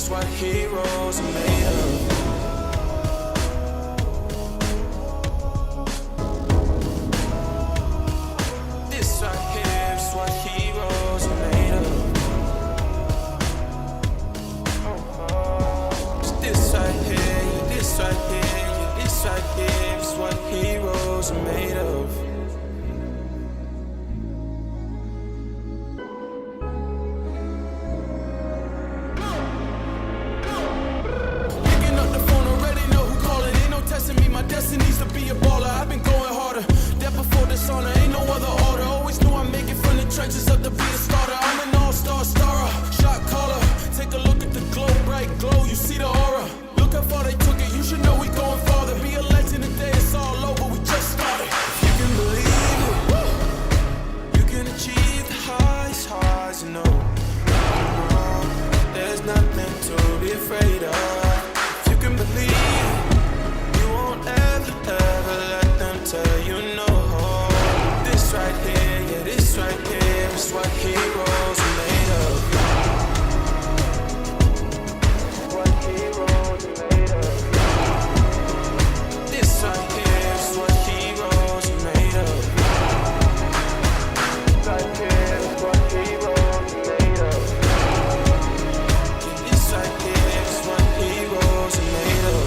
is what heroes are made of. This right here is what heroes are made of. This right here, yeah, this right here, yeah, this right here is what heroes are made of. Picking up the phone already know who calling. Ain't no testing me, my destiny's to be a baller. I've been going harder, death before dishonor, ain't no other order. Always knew I'd make it from the trenches up to be a starter. I'm an all-star starer, shot caller. Take a look at the glow, bright glow, you see the aura. Look how far they took it, you should know we going farther. Be a legend today, it's all over, we just started. If you can believe it, you can achieve the highs, you know. There's nothing to be afraid of. If you can believe it, you won't ever let them tell you no. This right here, yeah, this right here is what heroes are made of. What heroes are made of. This right here is what heroes are made of. Right here is what heroes are made of. Yeah, this right here is what heroes are made of.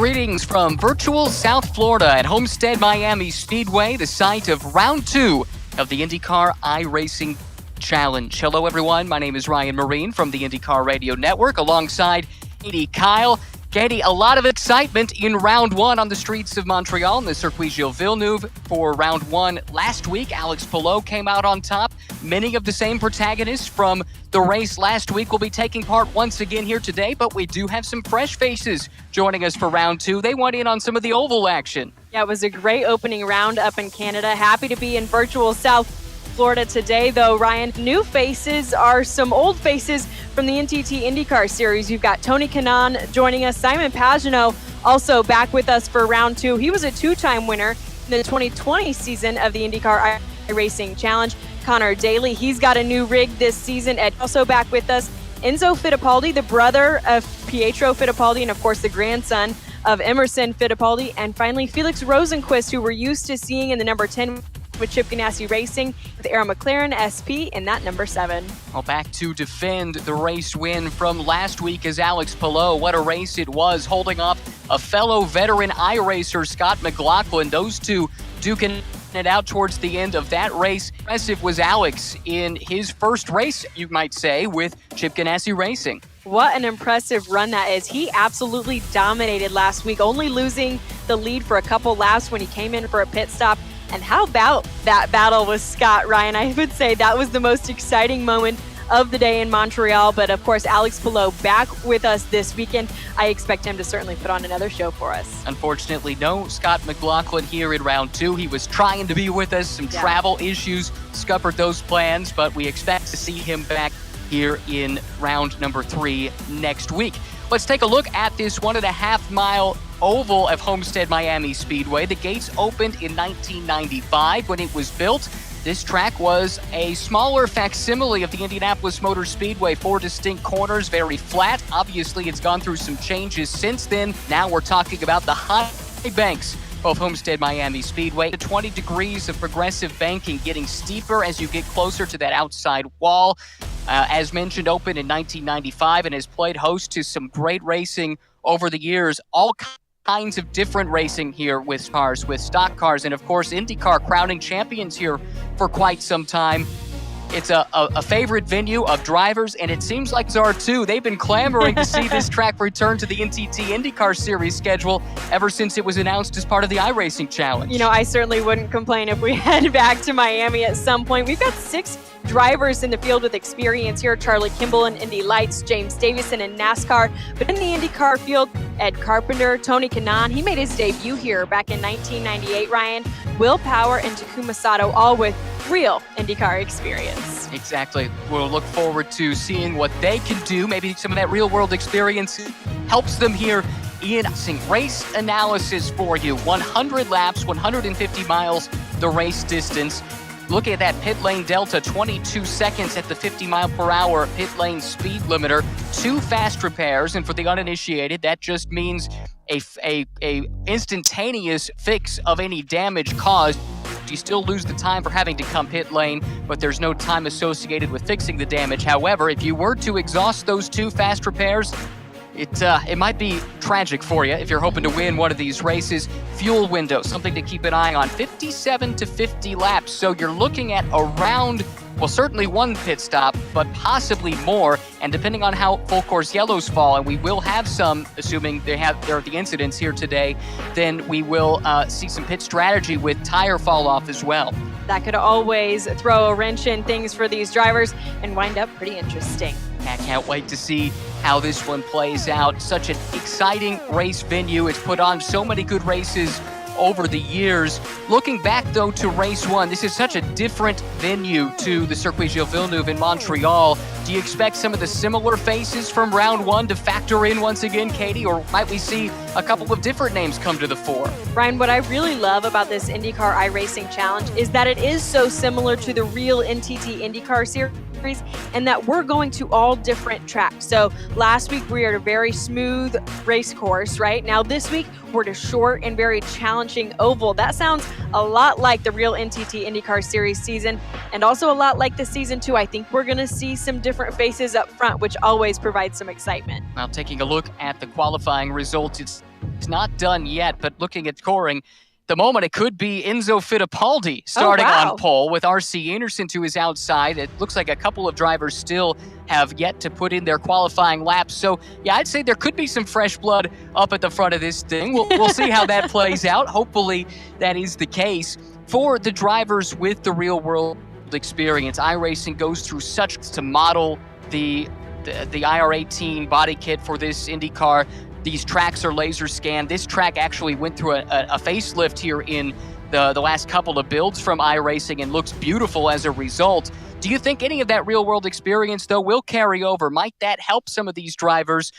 Greetings from virtual South Florida at Homestead-Miami Speedway, the site of round 2 of the INDYCAR iRacing Challenge. Hello, everyone. My name is Ryan Marine from the INDYCAR Radio Network, alongside Katie Kyle. Katie, a lot of excitement in round 1 on the streets of Montreal in the Circuit Gilles Villeneuve. For round 1 last week, Alex Palou came out on top. Many of the same protagonists from the race last week will be taking part once again here today, but we do have some fresh faces joining us for round 2. They went in on some of the oval action. Yeah, it was a great opening round up in Canada. Happy to be in virtual South Florida today, though, Ryan. New faces are some old faces from the NTT INDYCAR series. You've got Tony Kanaan joining us. Simon Pagenaud also back with us for round 2. He was a 2-time winner in the 2020 season of the INDYCAR iRacing Challenge. Connor Daly, he's got a new rig this season. Ed also back with us. Enzo Fittipaldi, the brother of Pietro Fittipaldi, and of course the grandson of Emerson Fittipaldi. And finally, Felix Rosenquist, who we're used to seeing in the number 10 with Chip Ganassi Racing, with Arrow McLaren SP in that number 7. Well, back to defend the race win from last week is Alex Palou. What a race it was, holding up a fellow veteran iRacer, Scott McLaughlin. Those two duking it out towards the end of that race. Impressive was Alex in his first race, you might say, with Chip Ganassi Racing. What an impressive run that is. He absolutely dominated last week, only losing the lead for a couple laps when he came in for a pit stop. And how about that battle with Scott, Ryan? I would say that was the most exciting moment of the day in Montreal. But of course, Alex Palou back with us this weekend. I expect him to certainly put on another show for us. Unfortunately, no Scott McLaughlin here in round 2. He was trying to be with us. Some travel issues scuppered those plans, but we expect to see him back here in round number 3 next week. Let's take a look at this 1.5-mile oval of Homestead-Miami Speedway. The gates opened in 1995 when it was built. This track was a smaller facsimile of the Indianapolis Motor Speedway. 4 distinct corners, very flat. Obviously, it's gone through some changes since then. Now we're talking about the high banks of Homestead-Miami Speedway. 20 degrees of progressive banking, getting steeper as you get closer to that outside wall. As mentioned, opened in 1995 and has played host to some great racing over the years. All kinds of different racing here with cars, with stock cars, and of course INDYCAR crowning champions here for quite some time. It's a favorite venue of drivers, and it seems like ZAR too. They've been clamoring to see this track return to the NTT INDYCAR Series schedule ever since it was announced as part of the iRacing Challenge. You know, I certainly wouldn't complain if we head back to Miami at some point. We've got 6 drivers in the field with experience here. Charlie Kimball in Indy Lights, James Davison in NASCAR. But in the INDYCAR field, Ed Carpenter, Tony Kanaan, he made his debut here back in 1998, Ryan. Will Power and Takuma Sato, all with real INDYCAR experience. Exactly. We'll look forward to seeing what they can do. Maybe some of that real-world experience helps them here in race analysis for you. 100 laps, 150 miles, the race distance. Look at that pit lane delta, 22 seconds at the 50-mile-per-hour pit lane speed limiter. 2 fast repairs, and for the uninitiated, that just means a instantaneous fix of any damage caused. You still lose the time for having to come pit lane, but there's no time associated with fixing the damage. However, if you were to exhaust those 2 fast repairs, it might be tragic for you if you're hoping to win one of these races. Fuel window, something to keep an eye on. 57 to 50 laps, so you're looking at around, well, certainly 1 pit stop, but possibly more. And depending on how full course yellows fall, and we will have some, assuming there are the incidents here today, then we will see some pit strategy with tire fall off as well. That could always throw a wrench in things for these drivers and wind up pretty interesting. I can't wait to see how this one plays out. Such an exciting race venue. It's put on so many good races over the years. Looking back, though, to race 1, this is such a different venue to the Circuit Gilles Villeneuve in Montreal. Do you expect some of the similar faces from round 1 to factor in once again, Katie, or might we see a couple of different names come to the fore? Ryan, what I really love about this INDYCAR iRacing Challenge is that it is so similar to the real NTT INDYCAR series, and that we're going to all different tracks. So last week we were at a very smooth race course, right? Now this week we're at a short and very challenging oval. That sounds a lot like the real NTT INDYCAR series season, and also a lot like the season 2. I think we're going to see some different faces up front, which always provides some excitement. Now taking a look at the qualifying results, it's It's not done yet, but looking at scoring, the moment it could be Enzo Fittipaldi starting on pole with R.C. Anderson to his outside. It looks like a couple of drivers still have yet to put in their qualifying laps. So, yeah, I'd say there could be some fresh blood up at the front of this thing. We'll see how that plays out. Hopefully that is the case. For the drivers with the real-world experience, iRacing goes through such to model the IR18 body kit for this IndyCar. These tracks are laser scanned. This track actually went through a facelift here in the last couple of builds from iRacing and looks beautiful as a result. Do you think any of that real-world experience, though, will carry over? Might that help some of these drivers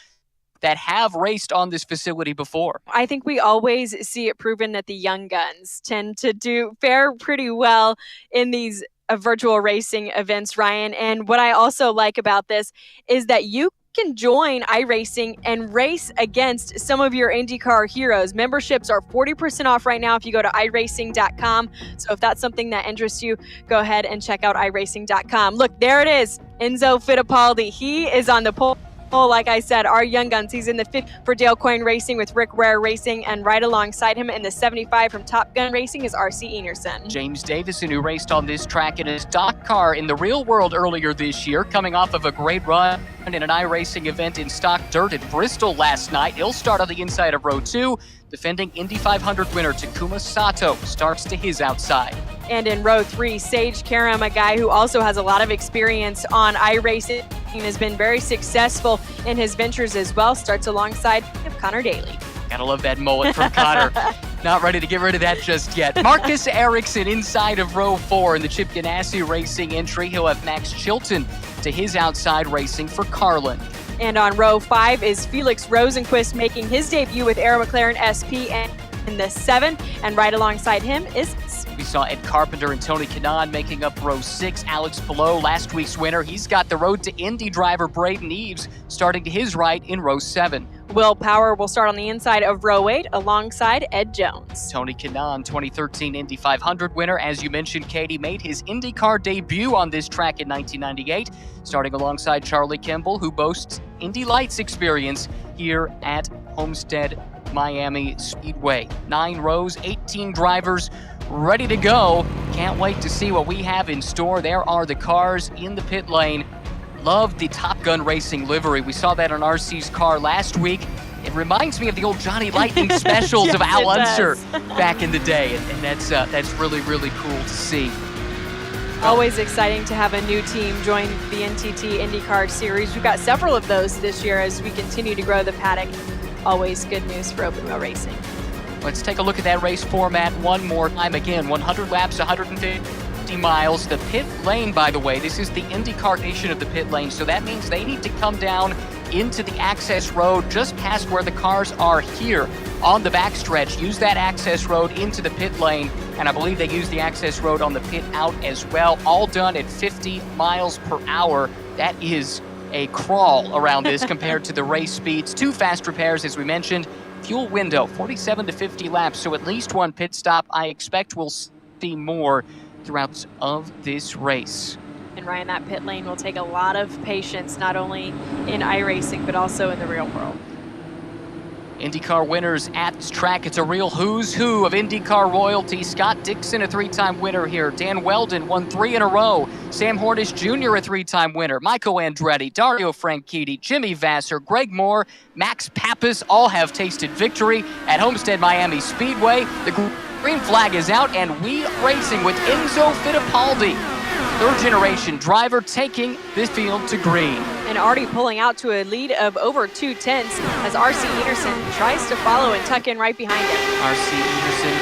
that have raced on this facility before? I think we always see it proven that the young guns tend to fare pretty well in these virtual racing events, Ryan. And what I also like about this is that you can join iRacing and race against some of your IndyCar heroes. Memberships are 40% off right now if you go to iRacing.com. So if that's something that interests you, go ahead and check out iRacing.com. Look, there it is, Enzo Fittipaldi. He is on the pole. Like I said, our young guns. He's in the 50 for Dale Coyne Racing with Rick Ware Racing, and right alongside him in the 75 from Top Gun Racing is R.C. Enerson. James Davison, who raced on this track in a stock car in the real world earlier this year, coming off of a great run in an iRacing event in stock dirt at Bristol last night. He'll start on the inside of row 2. Defending Indy 500 winner Takuma Sato starts to his outside. And in row 3, Sage Karam, a guy who also has a lot of experience on iRacing and has been very successful in his ventures as well, starts alongside of Connor Daly. Gotta love that mullet from Connor. Not ready to get rid of that just yet. Marcus Ericsson inside of row 4 in the Chip Ganassi Racing entry. He'll have Max Chilton to his outside racing for Carlin. And on row 5 is Felix Rosenquist making his debut with Arrow McLaren SP and in the 7, and right alongside him is... We saw Ed Carpenter and Tony Kanaan making up row 6. Alex Palou, last week's winner. He's got the Road to Indy driver Braden Eves starting to his right in row 7. Will Power will start on the inside of row 8 alongside Ed Jones. Tony Kanaan, 2013 Indy 500 winner. As you mentioned, Katie, made his IndyCar debut on this track in 1998, starting alongside Charlie Kimball, who boasts Indy Lights experience here at Homestead-Miami Speedway. 9 rows, 18 drivers ready to go. Can't wait to see what we have in store. There are the cars in the pit lane. Love the Top Gun Racing livery. We saw that on RC's car last week. It reminds me of the old Johnny Lightning specials yes, of Al Unser back in the day, and that's really, really cool to see. Always exciting to have a new team join the NTT IndyCar Series. We've got several of those this year as we continue to grow the paddock. Always good news for open wheel racing. Let's take a look at that race format one more time. Again, 100 laps, 150 miles. The pit lane, by the way, this is the IndyCar nation of the pit lane, so that means they need to come down into the access road just past where the cars are here on the backstretch. Use that access road into the pit lane, and I believe they use the access road on the pit out as well. All done at 50 miles per hour. That is a crawl around this compared to the race speeds. 2 fast repairs, as we mentioned. Fuel window, 47 to 50 laps, so at least 1 pit stop. I expect we'll see more throughout of this race. And Ryan, that pit lane will take a lot of patience, not only in iRacing, but also in the real world. IndyCar winners at this track. It's a real who's who of IndyCar royalty. Scott Dixon, a 3-time winner here. Dan Weldon won 3 in a row. Sam Hornish Jr., a 3-time winner. Michael Andretti, Dario Franchitti, Jimmy Vasser, Greg Moore, Max Pappas all have tasted victory at Homestead-Miami Speedway. The green flag is out, and we are racing with Enzo Fittipaldi, 3rd-generation driver, taking this field to green. And already pulling out to a lead of over 2 tenths as R.C. Enerson tries to follow and tuck in right behind him. R.C. Enerson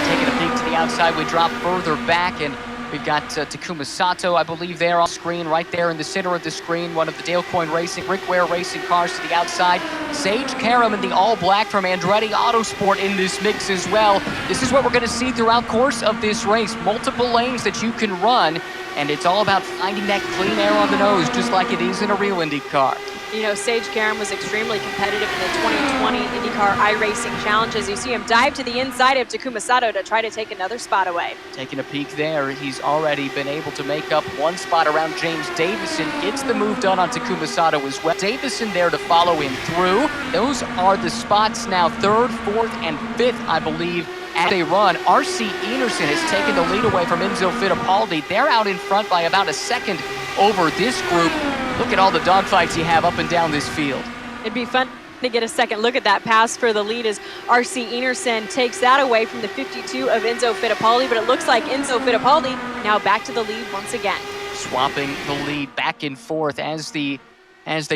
taking a peek to the outside. We drop further back, and we've got Takuma Sato, I believe, there on screen, right there in the center of the screen. One of the Dale Coyne Racing, Rick Ware Racing cars to the outside. Sage Karam in the all-black from Andretti Autosport in this mix as well. This is what we're going to see throughout course of this race. Multiple lanes that you can run, and it's all about finding that clean air on the nose, just like it is in a real Indy car. You know, Sage Karam was extremely competitive in the 2020 INDYCAR iRacing Challenge. As you see him dive to the inside of Takuma Sato to try to take another spot away. Taking a peek there, he's already been able to make up one spot around James Davison. Gets the move done on Takuma Sato as well. Davison there to follow him through. Those are the spots now, 3rd, 4th, and 5th, I believe, as they run. RC Enerson has taken the lead away from Enzo Fittipaldi. They're out in front by about a second over this group. Look at all the dogfights you have up and down this field. It'd be fun to get a second look at that pass for the lead as RC Enerson takes that away from the 52 of Enzo Fittipaldi, but it looks like Enzo Fittipaldi now back to the lead once again. Swapping the lead back and forth as they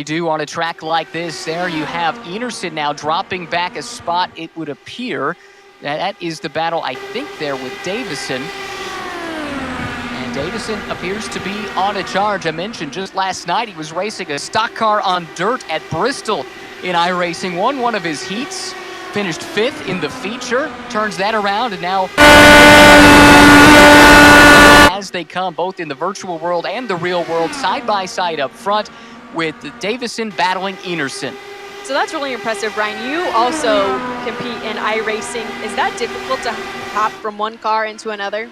do on a track like this. There you have Enerson now dropping back a spot, it would appear. That is the battle, I think, there with Davison. And Davison appears to be on a charge. I mentioned just last night he was racing a stock car on dirt at Bristol in iRacing. Won one of his heats, finished 5th in the feature, turns that around, and now as they come both in the virtual world and the real world side by side up front with Davison battling Enerson. So that's really impressive, Ryan. You also compete in iRacing. Is that difficult to hop from one car into another?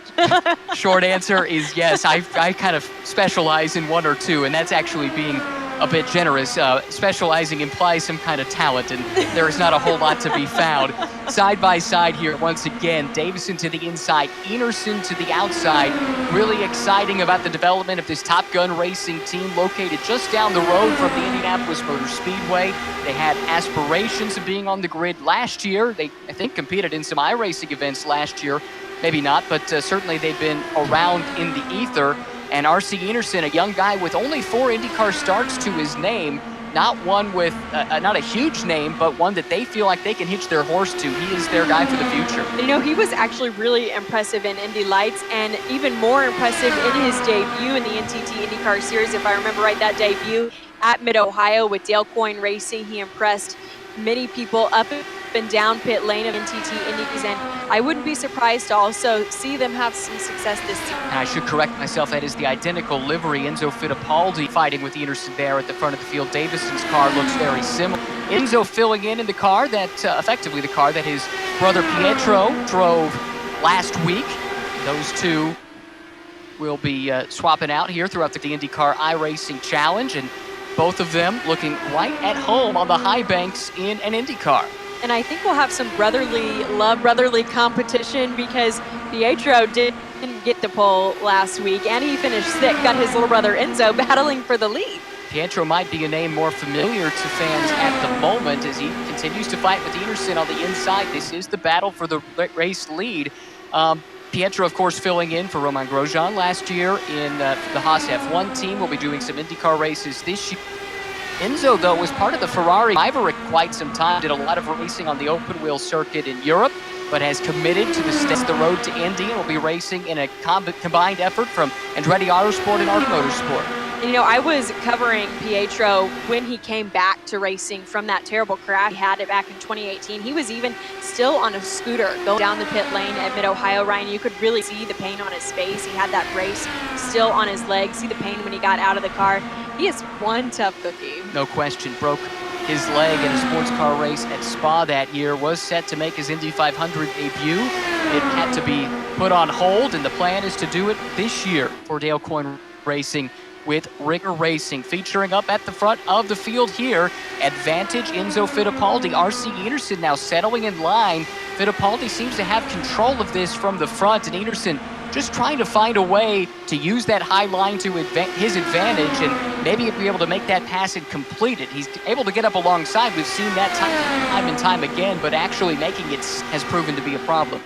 Short answer is yes. I kind of specialize in one or two, and that's actually being a bit generous. Specializing implies some kind of talent, and there is not a whole lot to be found. Side by side here once again, Davison to the inside, Enerson to the outside. Really exciting about the development of this Top Gun racing team located just down the road from the Indianapolis Motor Speedway. They had aspirations of being on the grid last year. They, I think, competed in some iRacing events last year. Maybe not, but certainly they've been around in the ether. And RC Enerson, a young guy with only 4 IndyCar starts to his name, not one with, not a huge name, but one that they feel like they can hitch their horse to. He is their guy for the future. You know, he was actually really impressive in Indy Lights and even more impressive in his debut in the NTT IndyCar Series. If I remember right, that debut at Mid-Ohio with Dale Coyne Racing, he impressed many people up and down pit lane of NTT Indies, and I wouldn't be surprised to also see them have some success this season. And I should correct myself, that is the identical livery. Enzo Fittipaldi fighting with Enerson there at the front of the field. Davison's car looks very similar. Enzo filling in the car that, effectively the car that his brother Pietro drove last week. Those two will be swapping out here throughout the IndyCar iRacing Challenge, and both of them looking right at home on the high banks in an IndyCar. And I think we'll have some brotherly competition because Pietro didn't get the pole last week, and he finished 6th, got his little brother Enzo battling for the lead. Pietro might be a name more familiar to fans at the moment as he continues to fight with Enerson on the inside. This is the battle for the race lead. Pietro, of course, filling in for Romain Grosjean last year in the Haas F1 team. We'll be doing some IndyCar races this year. Enzo, though, was part of the Ferrari driver at quite some time, did a lot of racing on the open wheel circuit in Europe, but has committed to the road to Indy and will be racing in a combined effort from Andretti Autosport and RT Motorsport. And, you know, I was covering Pietro when he came back to racing from that terrible crash he had it back in 2018. He was even still on a scooter going down the pit lane at Mid-Ohio. Ryan, you could really see the pain on his face. He had that brace still on his leg. See the pain when he got out of the car. He is one tough cookie. No question. Broke his leg in a sports car race at Spa that year. Was set to make his Indy 500 debut. It had to be put on hold, and the plan is to do it this year for Dale Coyne Racing with Rigger Racing. Featuring up at the front of the field here, Advantage Enzo Fittipaldi. RC Enerson now settling in line. Fittipaldi seems to have control of this from the front, and Enerson just trying to find a way to use that high line to his advantage and maybe be able to make that pass and complete it. He's able to get up alongside. We've seen that time and time again, but actually making it has proven to be a problem.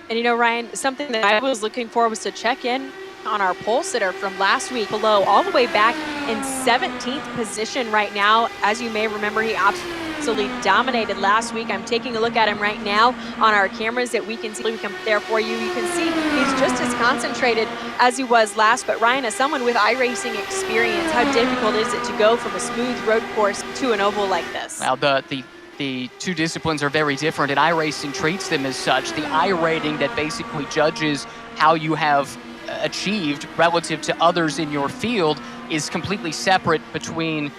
And you know, Ryan, something that I was looking for was to check in on our pole sitter from last week below, all the way back in 17th position right now. As you may remember, he absolutely dominated last week. I'm taking a look at him right now on our cameras that we can see. We can there for you. You can see he's just as concentrated as he was last. But Ryan, as someone with iRacing experience, how difficult is it to go from a smooth road course to an oval like this? Well, the two disciplines are very different, and iRacing treats them as such. The iRating that basically judges how you have achieved relative to others in your field is completely separate between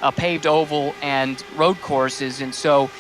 a paved oval and road courses, and so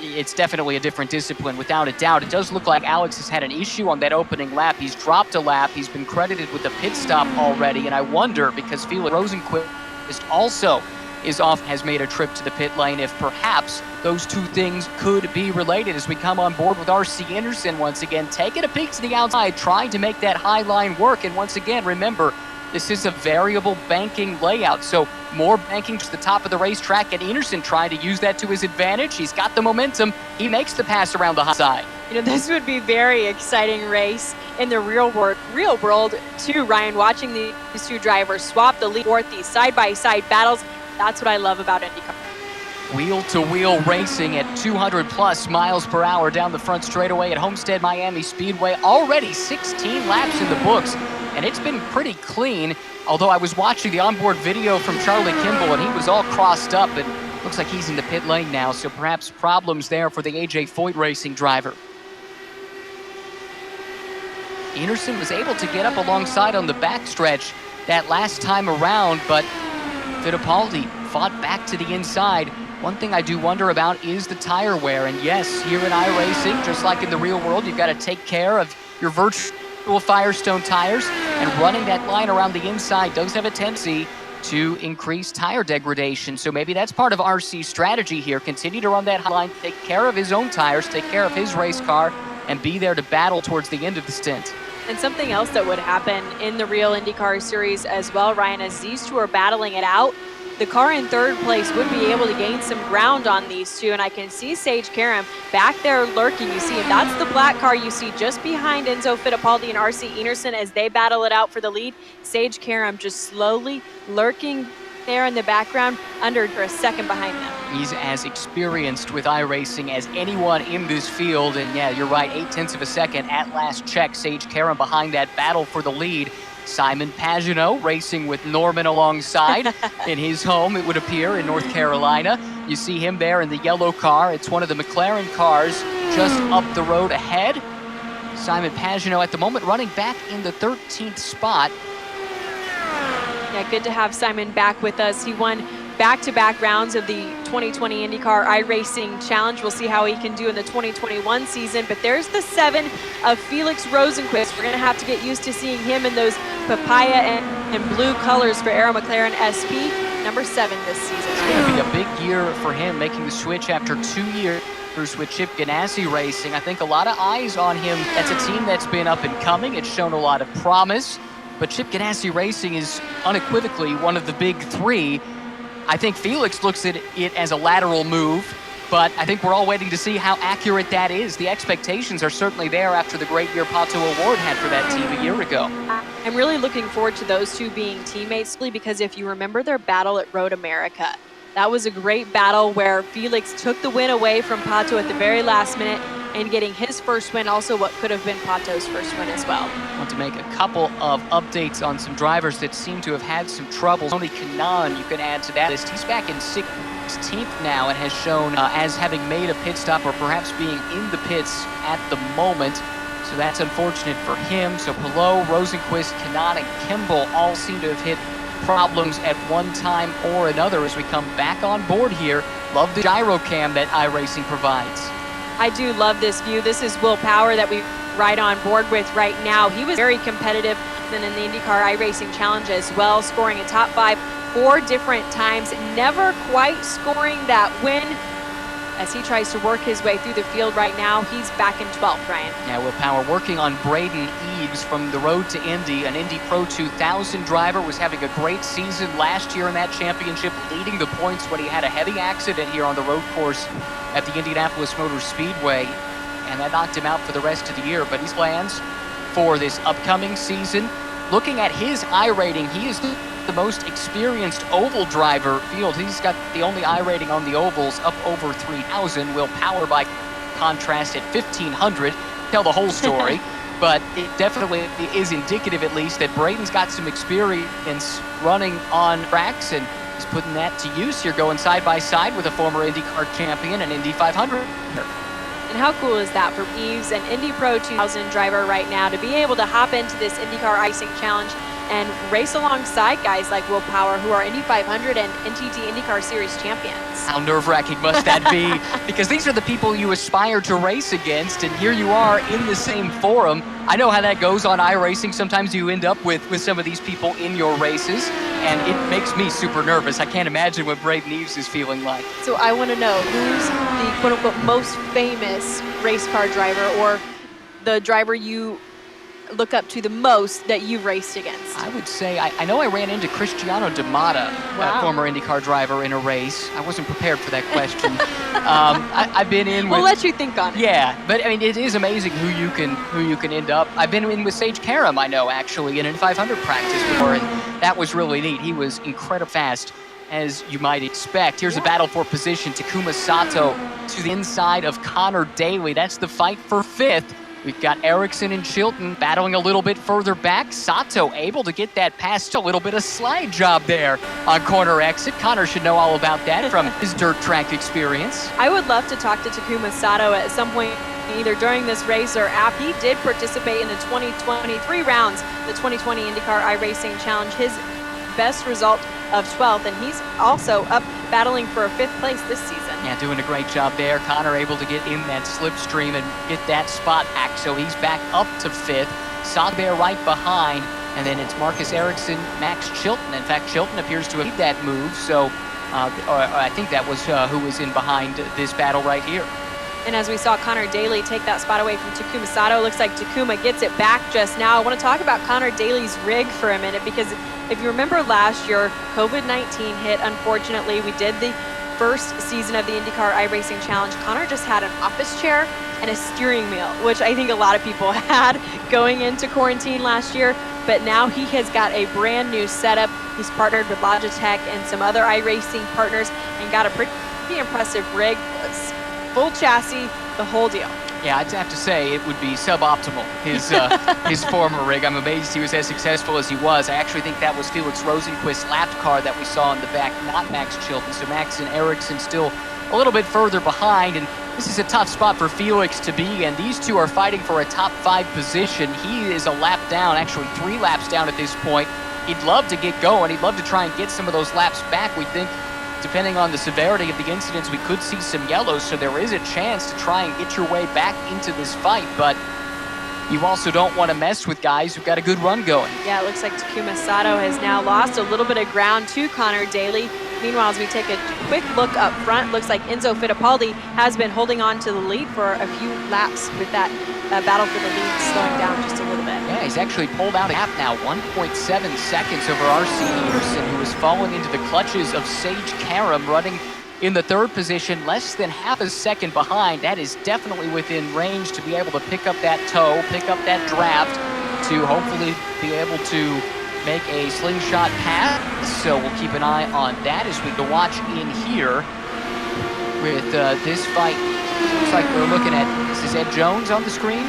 it's definitely a different discipline without a doubt. It does look like Alex has had an issue on that opening lap. He's dropped a lap. He's been credited with a pit stop already, and I wonder, because Felix Rosenqvist also is off, has made a trip to the pit lane, if perhaps those two things could be related as we come on board with RC Anderson once again, taking a peek to the outside, trying to make that high line work. And once again, remember, this is a variable banking layout, so more banking to the top of the racetrack, and Anderson trying to use that to his advantage. He's got the momentum. He makes the pass around the high side. You know, this would be a very exciting race in the real world too, Ryan, watching these two drivers swap the lead forth, these side-by-side battles. That's what I love about IndyCar. Wheel-to-wheel racing at 200+ miles per hour down the front straightaway at Homestead-Miami Speedway. Already 16 laps in the books, and it's been pretty clean. Although I was watching the onboard video from Charlie Kimball, and he was all crossed up, and looks like he's in the pit lane now, so perhaps problems there for the AJ Foyt Racing driver. Anderson was able to get up alongside on the backstretch that last time around, but Fittipaldi fought back to the inside. One thing I do wonder about is the tire wear, and yes, here in iRacing, just like in the real world, you've got to take care of your virtual Firestone tires, and running that line around the inside does have a tendency to increase tire degradation. So maybe that's part of RC's strategy here. Continue to run that high line, take care of his own tires, take care of his race car, and be there to battle towards the end of the stint. And something else that would happen in the real IndyCar series as well, Ryan, as these two are battling it out, the car in third place would be able to gain some ground on these two. And I can see Sage Karam back there lurking. You see him. That's the black car you see just behind Enzo Fittipaldi and RC Anderson as they battle it out for the lead. Sage Karam just slowly lurking there in the background, under for a second behind them. He's as experienced with iRacing as anyone in this field, and yeah, you're right, 0.8 of a second at last check. Sage Karam behind that battle for the lead. Simon Pagenaud racing with Norman alongside in his home, it would appear, in North Carolina. You see him there in the yellow car. It's one of the McLaren cars just up the road ahead. Simon Pagenaud at the moment running back in the 13th spot. Yeah, good to have Simon back with us. He won back-to-back rounds of the 2020 INDYCAR iRacing Challenge. We'll see how he can do in the 2021 season. But there's the 7 of Felix Rosenqvist. We're going to have to get used to seeing him in those papaya and blue colors for Aero McLaren SP, number 7 this season. It's going to be a big year for him, making the switch after 2 years with Chip Ganassi Racing. I think a lot of eyes on him. That's a team that's been up and coming. It's shown a lot of promise. But Chip Ganassi Racing is unequivocally one of the big 3. I think Felix looks at it as a lateral move, but I think we're all waiting to see how accurate that is. The expectations are certainly there after the great year Pato O'Ward had for that team a year ago. I'm really looking forward to those two being teammates, because if you remember their battle at Road America, that was a great battle where Felix took the win away from Pato at the very last minute, and getting his first win, also what could have been Pato's first win as well. I want to make a couple of updates on some drivers that seem to have had some trouble. Tony Kanaan, you can add to that list. He's back in 16th now and has shown as having made a pit stop or perhaps being in the pits at the moment. So that's unfortunate for him. So Pelot, Rosenqvist, Kanaan, and Kimball all seem to have hit problems at one time or another as we come back on board here. Love the gyro cam that iRacing provides. I do love this view. This is Will Power that we ride on board with right now. He was very competitive in the INDYCAR iRacing Challenge as well, scoring a top 5 4 different times, never quite scoring that win. As he tries to work his way through the field right now, he's back in 12th, Ryan. Yeah, Will Power working on Braden Eves from the road to Indy. An Indy Pro 2000 driver, was having a great season last year in that championship, leading the points when he had a heavy accident here on the road course at the Indianapolis Motor Speedway, and that knocked him out for the rest of the year. But his plans for this upcoming season, looking at his iRating, he is the most experienced oval driver field. He's got the only iRating on the ovals up over 3,000. Will Power, by contrast, at 1,500. Tell the whole story, but it definitely is indicative, at least, that Braden's got some experience running on tracks, and he's putting that to use here, going side by side with a former IndyCar champion and Indy 500. And how cool is that for Eves, an Indy Pro 2000 driver right now, to be able to hop into this INDYCAR iRacing Challenge and race alongside guys like Will Power, who are Indy 500 and NTT IndyCar Series champions. How nerve-wracking must that be? Because these are the people you aspire to race against, and here you are in the same forum. I know how that goes on iRacing. Sometimes you end up with some of these people in your races, and it makes me super nervous. I can't imagine what Braden Eves is feeling like. So I want to know, who's the quote-unquote most famous race car driver, or the driver you look up to the most that you've raced against? I would say, I know I ran into Cristiano D'Amata, Wow. a former IndyCar driver, in a race. I wasn't prepared for that question. I've been in with... We'll let you think on it. Yeah, but I mean, it is amazing who you can end up. I've been in with Sage Karam, I know, actually, in a 500 practice before, and that was really neat. He was incredibly fast, as you might expect. Here's a battle for position. Takuma Sato to the inside of Connor Daly. That's the fight for 5th. We've got Ericsson and Chilton battling a little bit further back. Sato able to get that past, a little bit of slide job there on corner exit. Connor should know all about that from his dirt track experience. I would love to talk to Takuma Sato at some point, either during this race or after. He did participate in the 2023 rounds, the 2020 IndyCar iRacing Challenge. His best result of 12th, and he's also up battling for a 5th place this season. Yeah, doing a great job there. Connor able to get in that slipstream and get that spot back, so he's back up to 5th. Sato there right behind, and then it's Marcus Ericsson, Max Chilton. In fact, Chilton appears to have made that move, so I think that was who was in behind this battle right here. And as we saw Connor Daly take that spot away from Takuma Sato, looks like Takuma gets it back just now. I want to talk about Connor Daly's rig for a minute, because if you remember last year, COVID-19 hit. Unfortunately, we did the first season of the IndyCar iRacing Challenge. Connor just had an office chair and a steering wheel, which I think a lot of people had going into quarantine last year. But now he has got a brand new setup. He's partnered with Logitech and some other iRacing partners and got a pretty impressive rig. Full chassis, the whole deal. Yeah, I'd have to say it would be suboptimal, his former rig. I'm amazed he was as successful as he was. I actually think that was Felix Rosenquist's lap car that we saw in the back, not Max Chilton. So Max and Ericsson still a little bit further behind, and this is a tough spot for Felix to be in. These two are fighting for a top 5 position. He is a lap down, actually 3 laps down at this point. He'd love to get going. He'd love to try and get some of those laps back. We think, depending on the severity of the incidents, we could see some yellows, so there is a chance to try and get your way back into this fight, but you also don't want to mess with guys who've got a good run going. Yeah, it looks like Takuma Sato has now lost a little bit of ground to Connor Daly. Meanwhile, as we take a quick look up front, looks like Enzo Fittipaldi has been holding on to the lead for a few laps, with that battle for the lead slowing down just a little bit. Yeah, he's actually pulled out a half now, 1.7 seconds over R.C. Peterson, who has fallen into the clutches of Sage Karam, running in the 3rd position, less than half a second behind. That is definitely within range to be able to pick up that tow, pick up that draft, to hopefully be able to make a slingshot pass. So we'll keep an eye on that as we go watch in here with this fight. Looks like we're looking at, this is Ed Jones on the screen?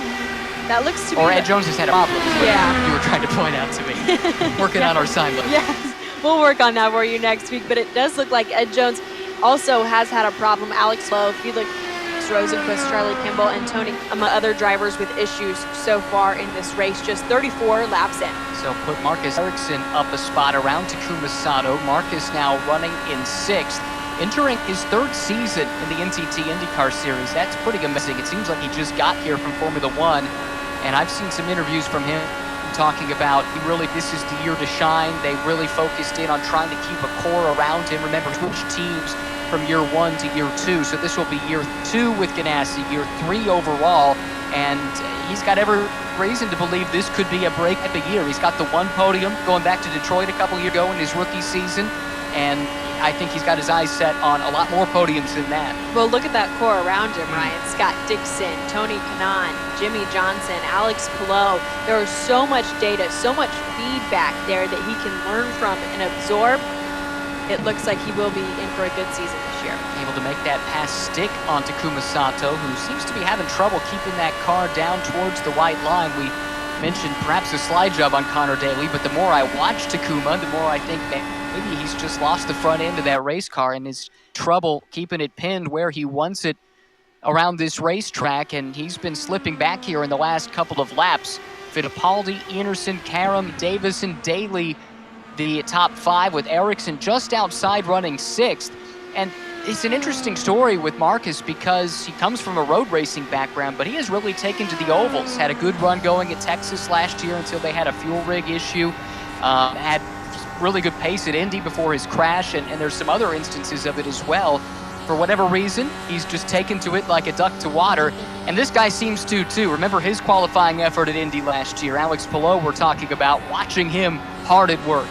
That looks to be... Or Ed Jones has had a problem. Yeah. You were trying to point out to me. Working on our sign language. Yes, we'll work on that for you next week, but it does look like Ed Jones also has had a problem. Alex Lowe, Felix Rosenquist, Charlie Kimball, and Tony, among other drivers with issues so far in this race, just 34 laps in. So put Marcus Ericsson up a spot around Takuma Sato. Marcus now running in 6th, entering his 3rd season in the NTT IndyCar Series. That's pretty amazing. It seems like he just got here from Formula One, and I've seen some interviews from him talking about this is the year to shine. They really focused in on trying to keep a core around him. Remember, switch teams from year 1 to year 2, so this will be year 2 with Ganassi, year 3 overall, and he's got every reason to believe this could be a break at the year. He's got the 1 podium going back to Detroit a couple years ago in his rookie season, and I think he's got his eyes set on a lot more podiums than that. Well, look at that core around him, Ryan. Scott Dixon, Tony Kanaan, Jimmy Johnson, Alex Palou. There is so much data, so much feedback there that he can learn from and absorb. It looks like he will be in for a good season this year. Able to make that pass stick on Takuma Sato, who seems to be having trouble keeping that car down towards the white line. We mentioned perhaps a slide job on Connor Daly, but the more I watch Takuma, the more I think that maybe he's just lost the front end of that race car and is trouble keeping it pinned where he wants it around this racetrack, and he's been slipping back here in the last couple of laps. Fittipaldi, Enerson, Karam, Davison, Daly, the top 5, with Ericsson just outside running 6th. And it's an interesting story with Marcus because he comes from a road racing background, but he has really taken to the ovals. Had a good run going at Texas last year until they had a fuel rig issue. Had really good pace at Indy before his crash, and there's some other instances of it as well. For whatever reason, he's just taken to it like a duck to water, and this guy seems to too. Remember his qualifying effort at Indy last year. Alex Palou, we're talking about, watching him hard at work.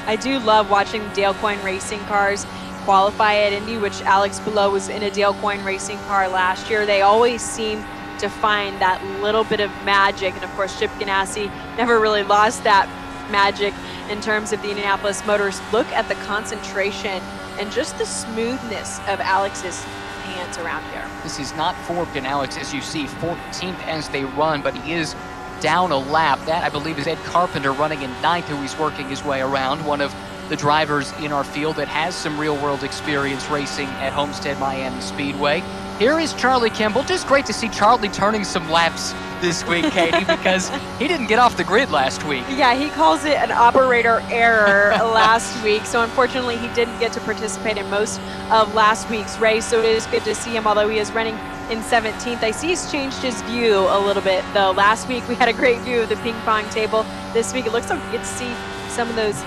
I do love watching Dale Coyne racing cars qualify at Indy, which Alex Palou was in a Dale Coyne racing car last year. They always seem to find that little bit of magic, and of course Chip Ganassi never really lost that magic in terms of the Indianapolis Motors. Look at the concentration and just the smoothness of Alex's hands around here. This is not fourth in Alex, as you see, 14th as they run, but he is down a lap. That, I believe, is Ed Carpenter running in 9th, who he's working his way around, one of the drivers in our field that has some real-world experience racing at Homestead-Miami Speedway. Here is Charlie Kimball. Just great to see Charlie turning some laps this week, Katie, because he didn't get off the grid last week. Yeah, he calls it an operator error last week, so unfortunately he didn't get to participate in most of last week's race, so it is good to see him, although he is running in 17th. I see he's changed his view a little bit, though. Last week we had a great view of the ping pong table. This week it looks like we get to see some of those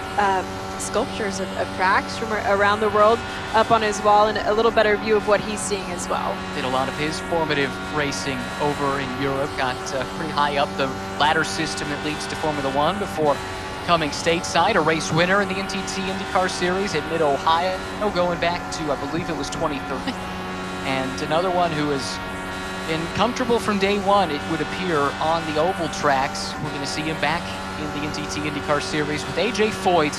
sculptures of tracks from around the world up on his wall, and a little better view of what he's seeing as well. Did a lot of his formative racing over in Europe, got pretty high up the ladder system that leads to Formula One before coming stateside, a race winner in the NTT INDYCAR Series at Mid-Ohio, going back to, I believe it was 2013. And another one who has been comfortable from day one, it would appear, on the oval tracks. We're going to see him back in the NTT INDYCAR Series with AJ Foyt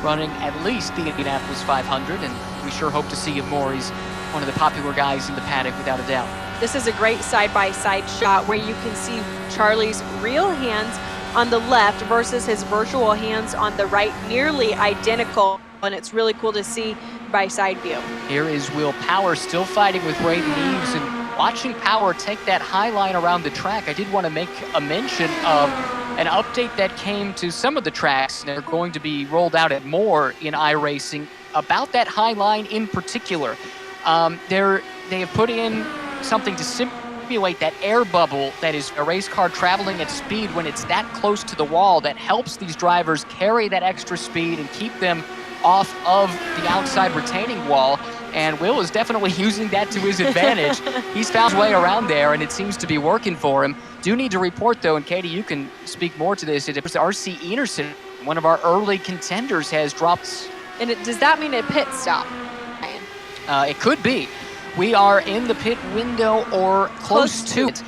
running at least the Indianapolis 500, and we sure hope to see him more. He's one of the popular guys in the paddock, without a doubt. This is a great side-by-side shot where you can see Charlie's real hands on the left versus his virtual hands on the right, nearly identical, and it's really cool to see by side view. Here is Will Power still fighting with Braden Eves, and watching Power take that high line around the track. I did want to make a mention of an update that came to some of the tracks. They're going to be rolled out at more in iRacing about that high line in particular. They have put in something to simulate that air bubble that is a race car traveling at speed when it's that close to the wall, that helps these drivers carry that extra speed and keep them off of the outside retaining wall. And Will is definitely using that to his advantage. He's found his way around there, and it seems to be working for him. Do need to report, though, and Katie, you can speak more to this. It was R.C. Enerson, one of our early contenders, has dropped. And does that mean a pit stop? It could be. We are in the pit window or close to it.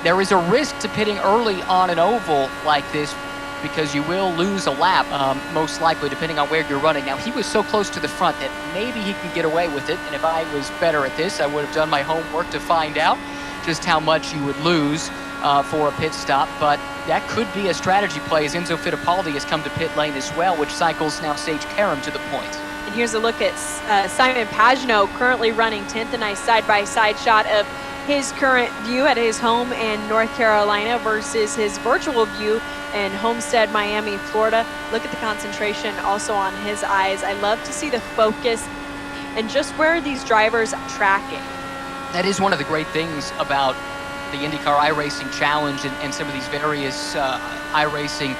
There is a risk to pitting early on an oval like this, because you will lose a lap, most likely, depending on where you're running. Now, he was so close to the front that maybe he can get away with it, and if I was better at this, I would have done my homework to find out just how much you would lose for a pit stop, but that could be a strategy play, as Enzo Fittipaldi has come to pit lane as well, which cycles now Sage Karam to the point. And here's a look at Simon Pagenaud, currently running 10th, a nice side-by-side shot of his current view at his home in North Carolina versus his virtual view in Homestead-Miami, Florida. Look at the concentration also on his eyes. I love to see the focus and just where these drivers are tracking. That is one of the great things about the INDYCAR iRacing Challenge and some of these various iRacing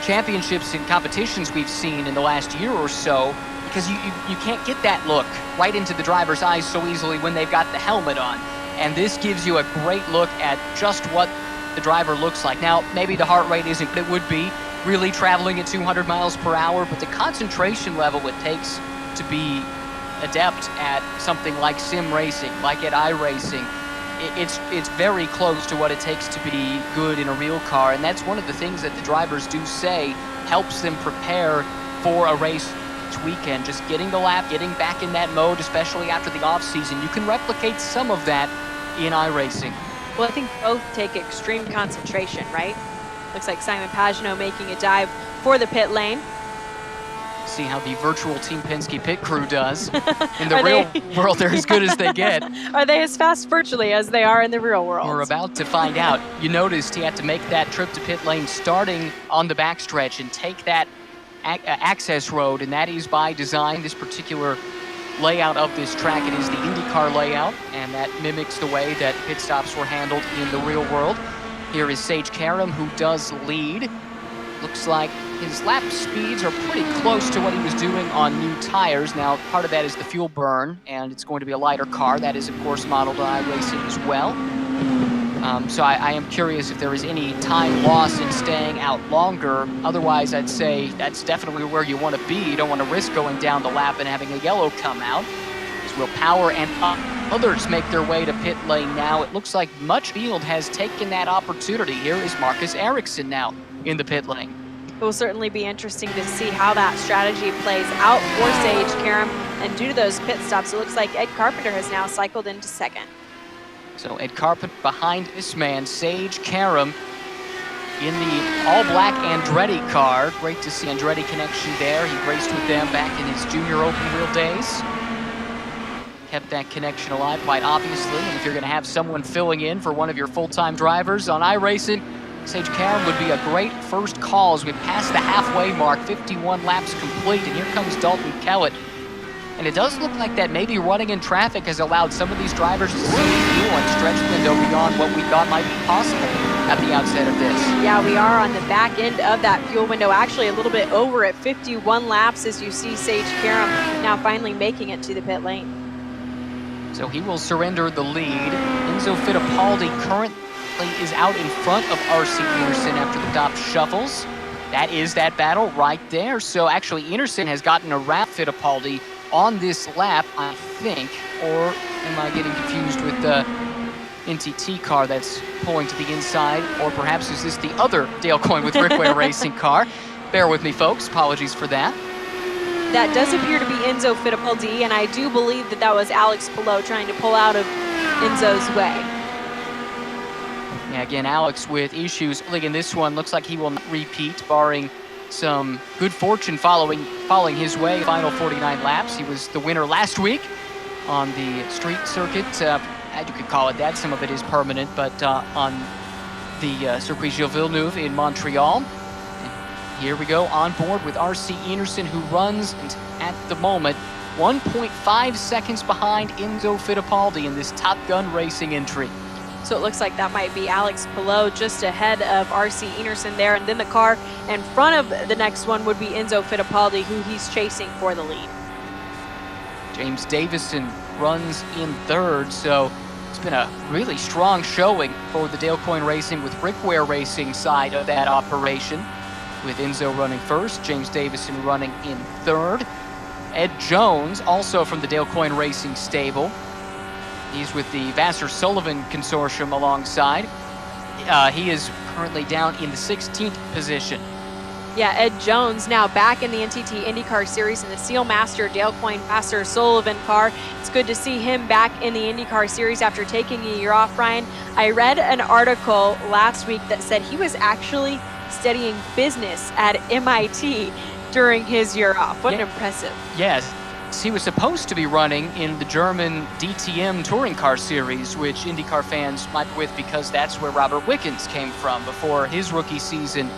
championships and competitions we've seen in the last year or so, because you can't get that look right into the driver's eyes so easily when they've got the helmet on. And this gives you a great look at just what the driver looks like. Now, maybe the heart rate isn't what it would be, really traveling at 200 miles per hour, but the concentration level it takes to be adept at something like sim racing, like at iRacing, it's very close to what it takes to be good in a real car. And that's one of the things that the drivers do say helps them prepare for a race each weekend. Just getting the lap, getting back in that mode, especially after the off season. You can replicate some of that in iRacing. Well, I think both take extreme concentration, right? Looks like Simon Pagenaud making a dive for the pit lane. See how the virtual Team Penske pit crew does. In the real world, they're as good as they get. Are they as fast virtually as they are in the real world? We're about to find out. You noticed he had to make that trip to pit lane starting on the backstretch and take that access road, and that is by design. This particular layout of this track, it is the INDYCAR layout, and that mimics the way that pit stops were handled in the real world. Here is Sage Karam, who does lead. Looks like his lap speeds are pretty close to what he was doing on new tires. Now, part of that is the fuel burn, and it's going to be a lighter car. That is, of course, modeled on iRacing as well. So I am curious if there is any time loss in staying out longer. Otherwise, I'd say that's definitely where you want to be. You don't want to risk going down the lap and having a yellow come out. As Will Power and others make their way to pit lane now. It looks like much field has taken that opportunity. Here is Marcus Ericsson now in the pit lane. It will certainly be interesting to see how that strategy plays out for Sage Karam. And due to those pit stops, it looks like Ed Carpenter has now cycled into second. So Ed Carpenter behind this man, Sage Karam, in the all-black Andretti car. Great to see Andretti connection there. He raced with them back in his junior open-wheel days. Kept that connection alive, quite obviously. And if you're going to have someone filling in for one of your full-time drivers on iRacing, Sage Karam would be a great first call as we pass the halfway mark, 51 laps complete, and here comes Dalton Kellett. And it does look like that maybe running in traffic has allowed some of these drivers to see fuel and stretch window beyond what we thought might be possible at the outset of this. Yeah, we are on the back end of that fuel window, actually a little bit over at 51 laps as you see Sage Karam now finally making it to the pit lane. So he will surrender the lead. Enzo Fittipaldi currently is out in front of R.C. Enerson after the top shuffles. That is that battle right there. So actually Enerson has gotten around Fittipaldi on this lap, I think, or am I getting confused with the NTT car that's pulling to the inside, or perhaps is this the other Dale Coyne with Rickway Racing car? Bear with me, folks. Apologies for that. That does appear to be Enzo Fittipaldi, and I do believe that that was Alex Palou trying to pull out of Enzo's way. Yeah, again, Alex with issues. Look, in this one, looks like he will not repeat, barring some good fortune falling his way. Final 49 laps. He was the winner last week on the street circuit. You could call it that. Some of it is permanent, but on the Circuit Gilles Villeneuve in Montreal. And here we go on board with R.C. Enerson, who runs at the moment 1.5 seconds behind Enzo Fittipaldi in this Top Gun Racing entry. So it looks like that might be Alex Palou just ahead of R.C. Enerson there. And then the car in front of the next one would be Enzo Fittipaldi, who he's chasing for the lead. James Davison runs in third, so it's been a really strong showing for the Dale Coyne Racing with Rickway Racing side of that operation, with Enzo running first, James Davison running in third. Ed Jones, also from the Dale Coyne Racing stable. He's with the Vassar-Sullivan Consortium alongside. He is currently down in the 16th position. Yeah, Ed Jones now back in the NTT IndyCar Series in the Sealmaster Dale Coyne Vassar-Sullivan car. It's good to see him back in the IndyCar Series after taking a year off, Ryan. I read an article last week that said he was actually studying business at MIT during his year off. What impressive. Yes. He was supposed to be running in the German DTM Touring Car Series, which IndyCar fans might be with because that's where Robert Wickens came from before his rookie season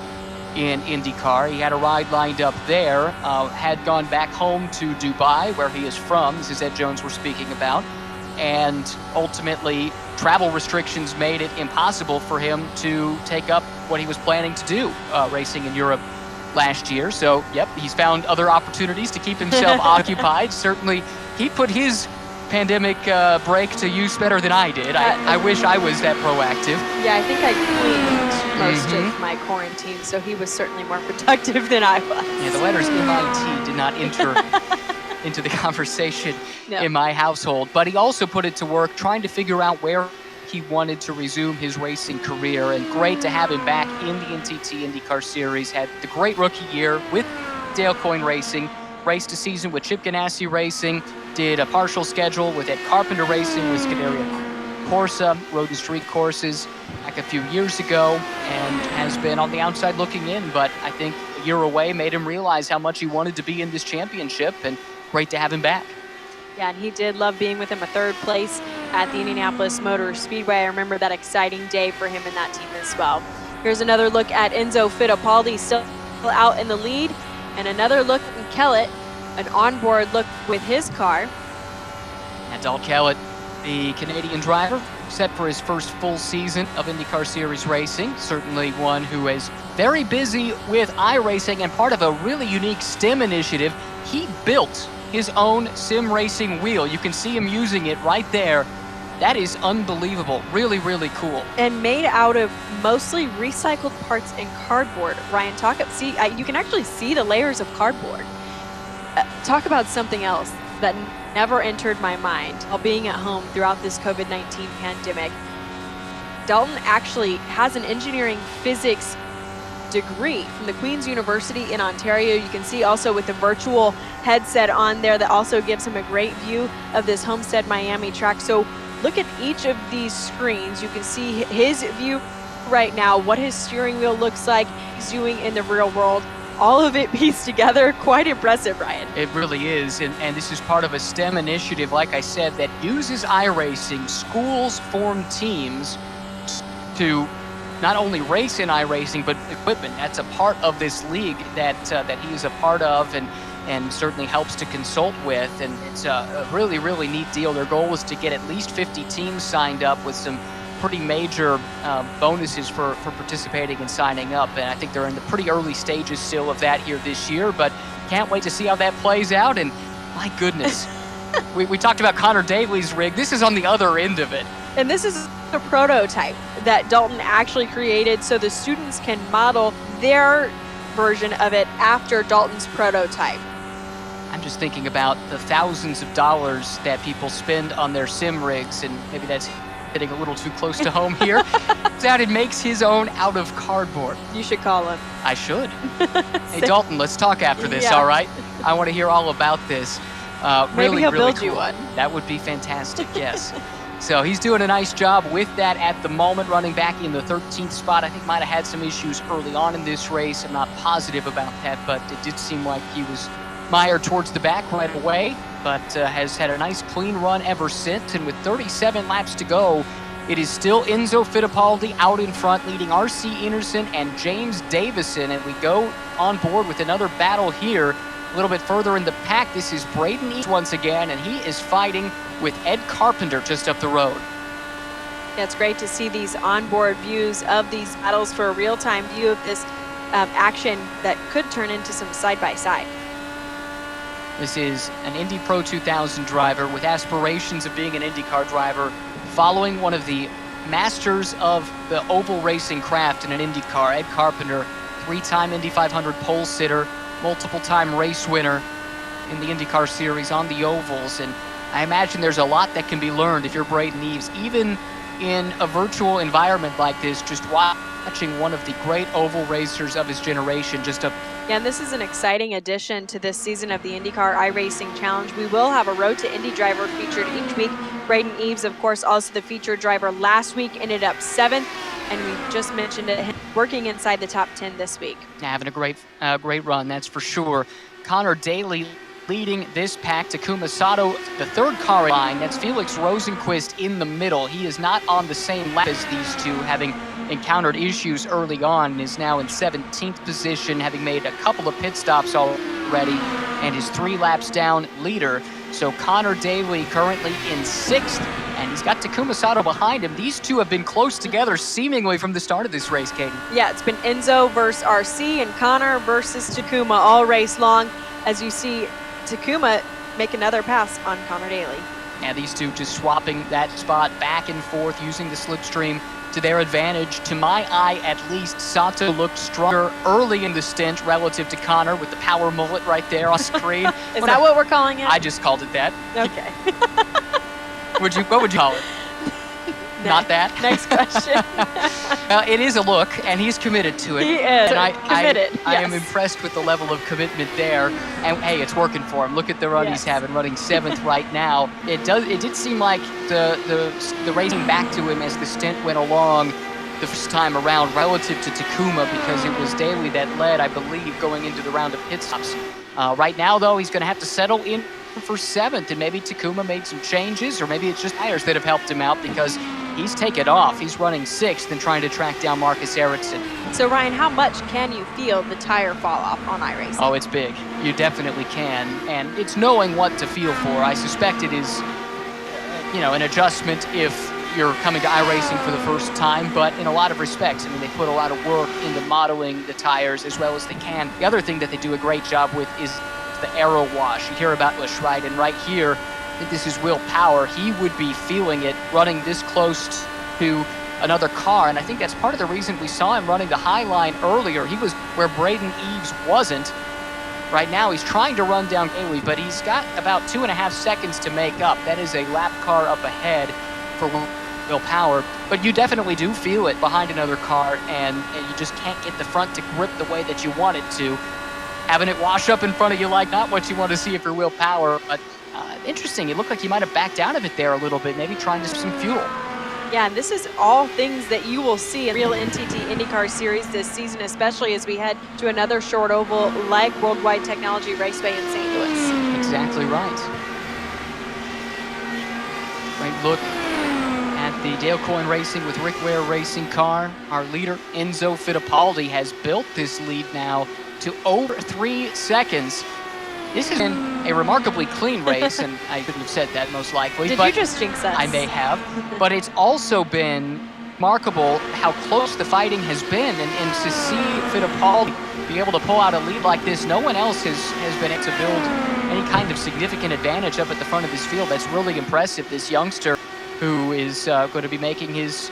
in IndyCar. He had a ride lined up there, had gone back home to Dubai, where he is from. This is Ed Jones we're speaking about. And ultimately, travel restrictions made it impossible for him to take up what he was planning to do, racing in Europe last year. So, yep, he's found other opportunities to keep himself occupied. Certainly, he put his pandemic break to use better than I did. I wish I was that proactive. Yeah, I think I cleaned most of my quarantine, so he was certainly more productive than I was. Yeah, the letters MIT did not enter into the conversation in my household, but he also put it to work trying to figure out where he wanted to resume his racing career, and great to have him back in the NTT IndyCar Series. Had the great rookie year with Dale Coyne Racing, raced a season with Chip Ganassi Racing, did a partial schedule with Ed Carpenter Racing with Scuderia Corsa, rode in street courses back a few years ago, and has been on the outside looking in, but I think year away made him realize how much he wanted to be in this championship, and great to have him back. Yeah, and he did love being with him. A third place at the Indianapolis Motor Speedway. I remember that exciting day for him and that team as well. Here's another look at Enzo Fittipaldi, still out in the lead, and another look at Kellett, an onboard look with his car. And Dal Kellett, the Canadian driver, set for his first full season of IndyCar Series racing. Certainly one who is very busy with iRacing and part of a really unique STEM initiative. He built his own sim racing wheel. You can see him using it right there. That is unbelievable. Really, really cool. And made out of mostly recycled parts and cardboard. Ryan, you can actually see the layers of cardboard. Talk about something else that never entered my mind while being at home throughout this COVID-19 pandemic. Dalton actually has an engineering physics degree from the Queen's University in Ontario. You can see also with the virtual headset on there that also gives him a great view of this Homestead-Miami track. So look at each of these screens. You can see his view right now, what his steering wheel looks like, he's doing in the real world. All of it pieced together. Quite impressive, Ryan. It really is, and this is part of a STEM initiative, like I said, that uses iRacing. Schools form teams to not only race in iRacing, but equipment. That's a part of this league that he is a part of, and certainly helps to consult with, and it's a really, really neat deal. Their goal is to get at least 50 teams signed up with some pretty major bonuses for participating and signing up, and I think they're in the pretty early stages still of that here this year, but can't wait to see how that plays out. And my goodness, we talked about Connor Daly's rig. This is on the other end of it. And this is a prototype that Dalton actually created so the students can model their version of it after Dalton's prototype. I'm just thinking about the thousands of dollars that people spend on their sim rigs, and maybe that's hitting a little too close to home here. That it makes his own out of cardboard. You should call him. I should. Hey, Dalton, let's talk after this, Yeah. all right? I want to hear all about this. Maybe he'll build cool. you one. That would be fantastic, yes. So he's doing a nice job with that at the moment, running back in the 13th spot. I think might have had some issues early on in this race. I'm not positive about that, but it did seem like he was mired towards the back right away, but has had a nice clean run ever since. And with 37 laps to go, it is still Enzo Fittipaldi out in front, leading R.C. Enerson and James Davison. And we go on board with another battle here. A little bit further in the pack, this is Braden East once again, and he is fighting with Ed Carpenter just up the road. Yeah, it's great to see these onboard views of these battles for a real-time view of this action that could turn into some side-by-side. This is an Indy Pro 2000 driver with aspirations of being an IndyCar driver, following one of the masters of the oval racing craft in an IndyCar, Ed Carpenter, three-time Indy 500 pole sitter, multiple-time race winner in the IndyCar series on the ovals. And I imagine there's a lot that can be learned if you're Braden Eves, even in a virtual environment like this, just watching one of the great oval racers of his generation just up. Yeah, and this is an exciting addition to this season of the IndyCar iRacing Challenge. We will have a Road to Indy driver featured each week. Braden Eves, of course, also the featured driver last week, ended up 7th, and we just mentioned it, him working inside the top 10 this week. Having a great run, that's for sure. Connor Daly leading this pack. Takuma Sato, the third car in line. That's Felix Rosenquist in the middle. He is not on the same lap as these two, having encountered issues early on, and is now in 17th position, having made a couple of pit stops already, and is 3 laps down leader. So Connor Daly currently in 6th, and he's got Takuma Sato behind him. These two have been close together seemingly from the start of this race, Katie. Yeah, it's been Enzo versus RC and Connor versus Takuma all race long, as you see Takuma make another pass on Connor Daly. And these two just swapping that spot back and forth, using the slipstream to their advantage. To my eye, at least, Sato looked stronger early in the stint relative to Connor with the power mullet right there on screen. Is that what we're calling it? I just called it that. Okay. What would you call it? Not that? Next question. It is a look, and he's committed to it. He is and committed. I am impressed with the level of commitment there. And hey, it's working for him. Look at the run he's having, running 7th right now. It did seem like the racing back to him as the stint went along the first time around relative to Takuma because it was Daly that led, I believe, going into the round of pit stops. Right now, though, he's going to have to settle in for 7th, and maybe Takuma made some changes, or maybe it's just tires that have helped him out because he's taken off. He's running 6th and trying to track down Marcus Ericsson. So, Ryan, how much can you feel the tire fall off on iRacing? Oh, it's big. You definitely can, and it's knowing what to feel for. I suspect it is, an adjustment if you're coming to iRacing for the first time, but in a lot of respects, I mean, they put a lot of work into modeling the tires as well as they can. The other thing that they do a great job with is the aero wash. You hear about Bush, right? And right here, I think this is Will Power. He would be feeling it running this close to another car, and I think that's part of the reason we saw him running the high line earlier. He was where Braden Eves wasn't. Right now, he's trying to run down Daly, but he's got about 2.5 seconds to make up. That is a lap car up ahead for Will Power, but you definitely do feel it behind another car, and you just can't get the front to grip the way that you want it to. Having it wash up in front of you like not what you want to see if you're Will Power, but interesting. It looked like he might have backed out of it there a little bit, maybe trying to some fuel. Yeah, and this is all things that you will see in real NTT IndyCar Series this season, especially as we head to another short oval like Worldwide Technology Raceway in St. Louis. Exactly right. Great look at the Dale Coyne Racing with Rick Ware racing car. Our leader, Enzo Fittipaldi, has built this lead now to over 3 seconds. This has been a remarkably clean race, and I couldn't have said that most likely. Did but you just jinx us? I may have. But it's also been remarkable how close the fighting has been, and to see Fittipaldi be able to pull out a lead like this, no one else has been able to build any kind of significant advantage up at the front of this field. That's really impressive. This youngster who is going to be making his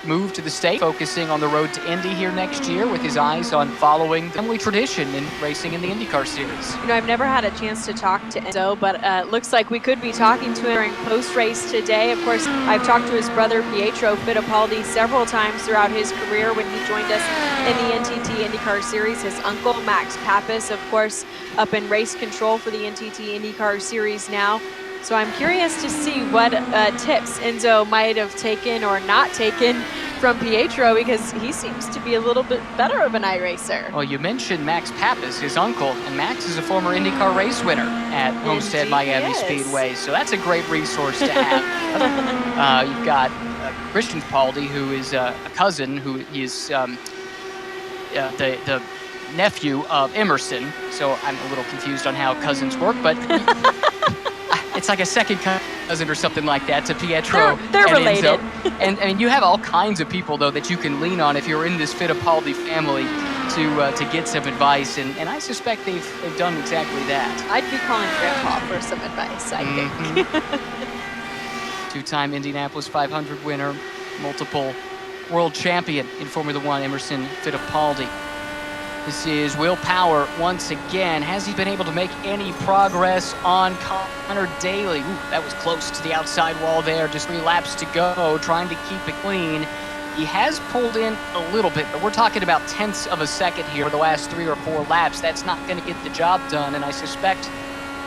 move to the state, focusing on the road to Indy here next year with his eyes on following the family tradition in racing in the IndyCar Series. I've never had a chance to talk to Enzo, but it looks like we could be talking to him during post-race today. Of course, I've talked to his brother Pietro Fittipaldi several times throughout his career when he joined us in the NTT IndyCar Series. His uncle, Max Pappas, of course, up in race control for the NTT IndyCar Series now. So I'm curious to see what tips Enzo might have taken or not taken from Pietro, because he seems to be a little bit better of an iRacer. Well, you mentioned Max Pappas, his uncle, and Max is a former IndyCar race winner at Homestead-Miami Speedway, so that's a great resource to have. You've got Christian Paldi, who is a cousin, who is the nephew of Emerson, so I'm a little confused on how cousins work, but it's like a second cousin or something like that to Pietro. They're and related. Enzo. And you have all kinds of people, though, that you can lean on if you're in this Fittipaldi family to get some advice, and I suspect they've done exactly that. I'd be calling Grandpa for some advice, I think. Two-time Indianapolis 500 winner, multiple world champion in Formula One, Emerson Fittipaldi. This is Will Power once again. Has he been able to make any progress on Connor Daly? Ooh, that was close to the outside wall there. Just 3 laps to go, trying to keep it clean. He has pulled in a little bit, but we're talking about tenths of a second here for the last 3 or 4 laps. That's not going to get the job done, and I suspect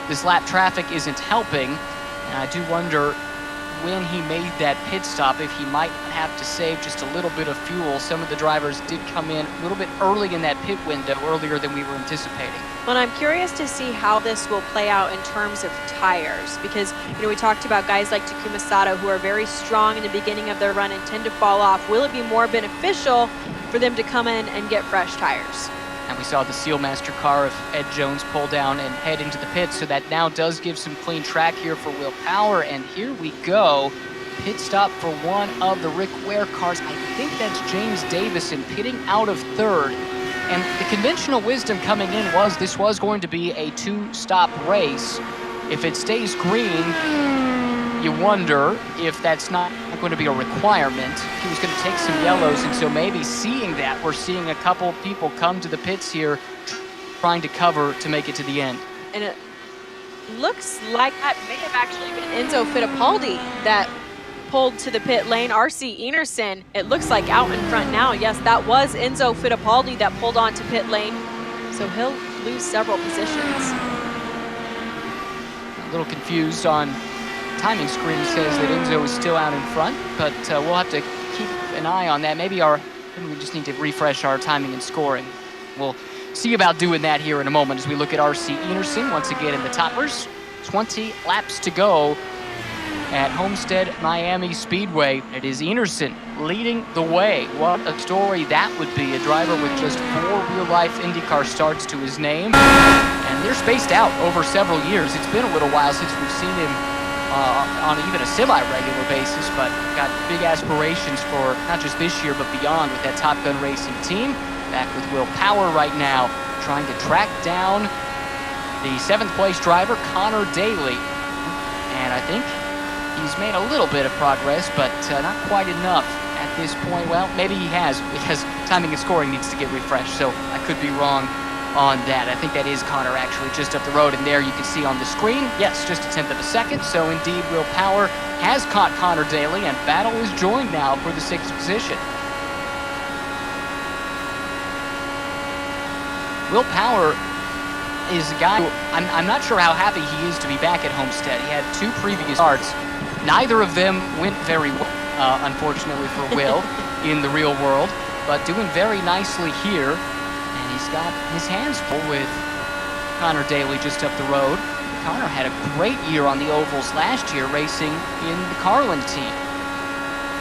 this lap traffic isn't helping. And I do wonder when he made that pit stop, if he might have to save just a little bit of fuel. Some of the drivers did come in a little bit early in that pit window, earlier than we were anticipating. Well, I'm curious to see how this will play out in terms of tires, because we talked about guys like Takuma Sato who are very strong in the beginning of their run and tend to fall off. Will it be more beneficial for them to come in and get fresh tires? And we saw the Sealmaster car of Ed Jones pull down and head into the pits, so that now does give some clean track here for Will Power. And here we go. Pit stop for one of the Rick Ware cars. I think that's James Davison pitting out of 3rd. And the conventional wisdom coming in was this was going to be a 2-stop race. If it stays green, you wonder if that's not going to be a requirement. He was going to take some yellows, and so maybe seeing that, we're seeing a couple people come to the pits here trying to cover to make it to the end. And it looks like that may have actually been Enzo Fittipaldi that pulled to the pit lane. RC Enerson, it looks like out in front now. Yes, that was Enzo Fittipaldi that pulled onto pit lane, so he'll lose several positions. A little confused on timing screen says that Enzo is still out in front, but we'll have to keep an eye on that. Maybe we just need to refresh our timing and scoring. We'll see about doing that here in a moment as we look at RC Enerson once again in the toppers. 20 laps to go at Homestead-Miami Speedway. It is Enerson leading the way. What a story that would be. A driver with just 4 real-life INDYCAR starts to his name. And they're spaced out over several years. It's been a little while since we've seen him on even a semi-regular basis, but got big aspirations for not just this year, but beyond with that Top Gun Racing team. Back with Will Power right now, trying to track down the 7th place driver, Connor Daly. And I think he's made a little bit of progress, but not quite enough at this point. Well, maybe he has, because timing and scoring needs to get refreshed, so I could be wrong on that. I think that is Connor actually just up the road, and there you can see on the screen, yes, just a 1/10 of a second. So indeed, Will Power has caught Connor Daly, and battle is joined now for the 6th position. Will Power is a guy who I'm not sure how happy he is to be back at Homestead. He had 2 previous starts. Neither of them went very well, unfortunately for Will, in the real world, but doing very nicely here. And he's got his hands full with Connor Daly just up the road. Connor had a great year on the ovals last year, racing in the Carlin team.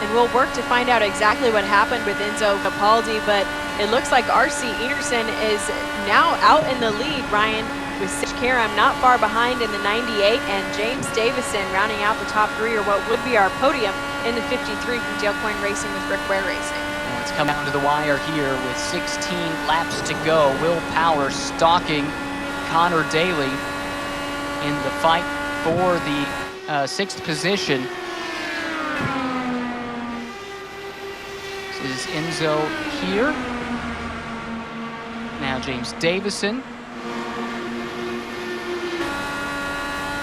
And we'll work to find out exactly what happened with Enzo Fittipaldi, but it looks like RC Enerson is now out in the lead, Ryan, with Sage Karam not far behind in the 98, and James Davison rounding out the top 3, or what would be our podium, in the 53 from Dale Coyne Racing with Rick Ware Racing. Well, it's come down to the wire here with 16 laps to go. Will Power stalking Connor Daly in the fight for the 6th position. This is Enzo here. Now James Davison.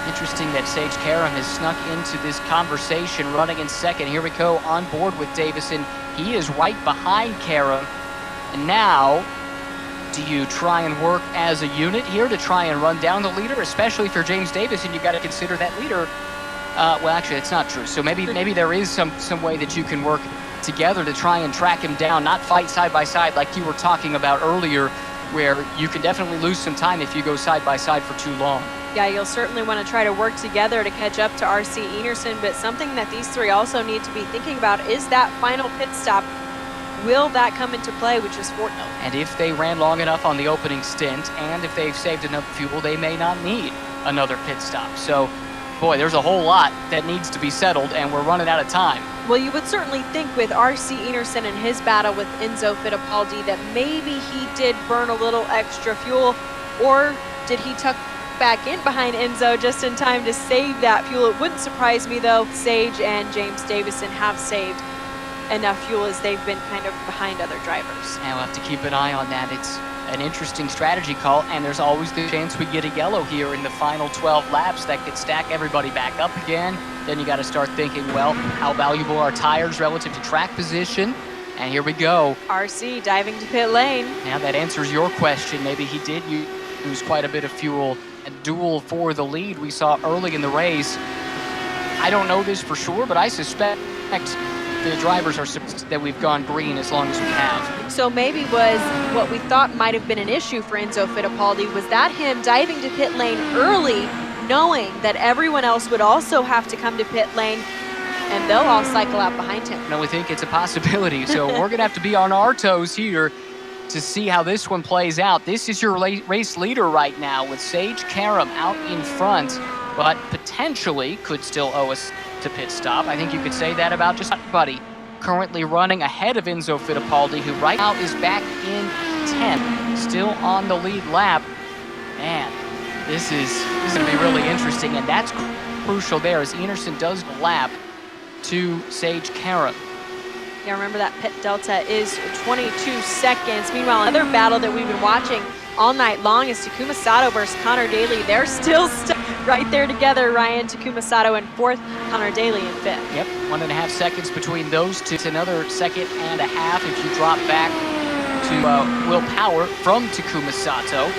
Interesting that Sage Karam has snuck into this conversation, running in 2nd. Here we go, on board with Davison. He is right behind Karam. And now, do you try and work as a unit here to try and run down the leader? Especially for James Davison, you got to consider that leader. Well, actually, it's not true. So maybe there is some way that you can work together to try and track him down, not fight side by side like you were talking about earlier, where you can definitely lose some time if you go side by side for too long. Yeah, you'll certainly want to try to work together to catch up to RC Enerson, but something that these 3 also need to be thinking about is that final pit stop. Will that come into play, which is Fort Hill? And if they ran long enough on the opening stint, and if they've saved enough fuel, they may not need another pit stop. So, boy, there's a whole lot that needs to be settled, and we're running out of time. Well, you would certainly think with RC Enerson and his battle with Enzo Fittipaldi that maybe he did burn a little extra fuel, or did he tuck back in behind Enzo just in time to save that fuel? It wouldn't surprise me, though. Sage and James Davison have saved enough fuel as they've been kind of behind other drivers. And we'll have to keep an eye on that. It's an interesting strategy call, and there's always the chance we get a yellow here in the final 12 laps that could stack everybody back up again. Then you got to start thinking, well, how valuable are tires relative to track position? And here we go. RC diving to pit lane. Now that answers your question. Maybe he did use quite a bit of fuel. A duel for the lead we saw early in the race. I don't know this for sure, but I suspect the drivers are surprised that we've gone green as long as we have. So maybe was what we thought might have been an issue for Enzo Fittipaldi, was that him diving to pit lane early, knowing that everyone else would also have to come to pit lane, and they'll all cycle out behind him. No, we think it's a possibility. So we're going to have to be on our toes here to see how this one plays out. This is your race leader right now, with Sage Karam out in front, but potentially could still owe us to pit stop. I think you could say that about just everybody. Currently running ahead of Enzo Fittipaldi, who right now is back in 10th, still on the lead lap. Man, this is going to be really interesting, and that's crucial there as Enerson does the lap to Sage Karam. Yeah, remember that pit delta is 22 seconds. Meanwhile, another battle that we've been watching all night long is Takuma Sato versus Connor Daly. They're still stuck right there together, Ryan. Takuma Sato in 4th, Connor Daly in 5th. Yep, 1.5 seconds between those two. It's another 1.5 seconds if you drop back to Will Power from Takuma Sato.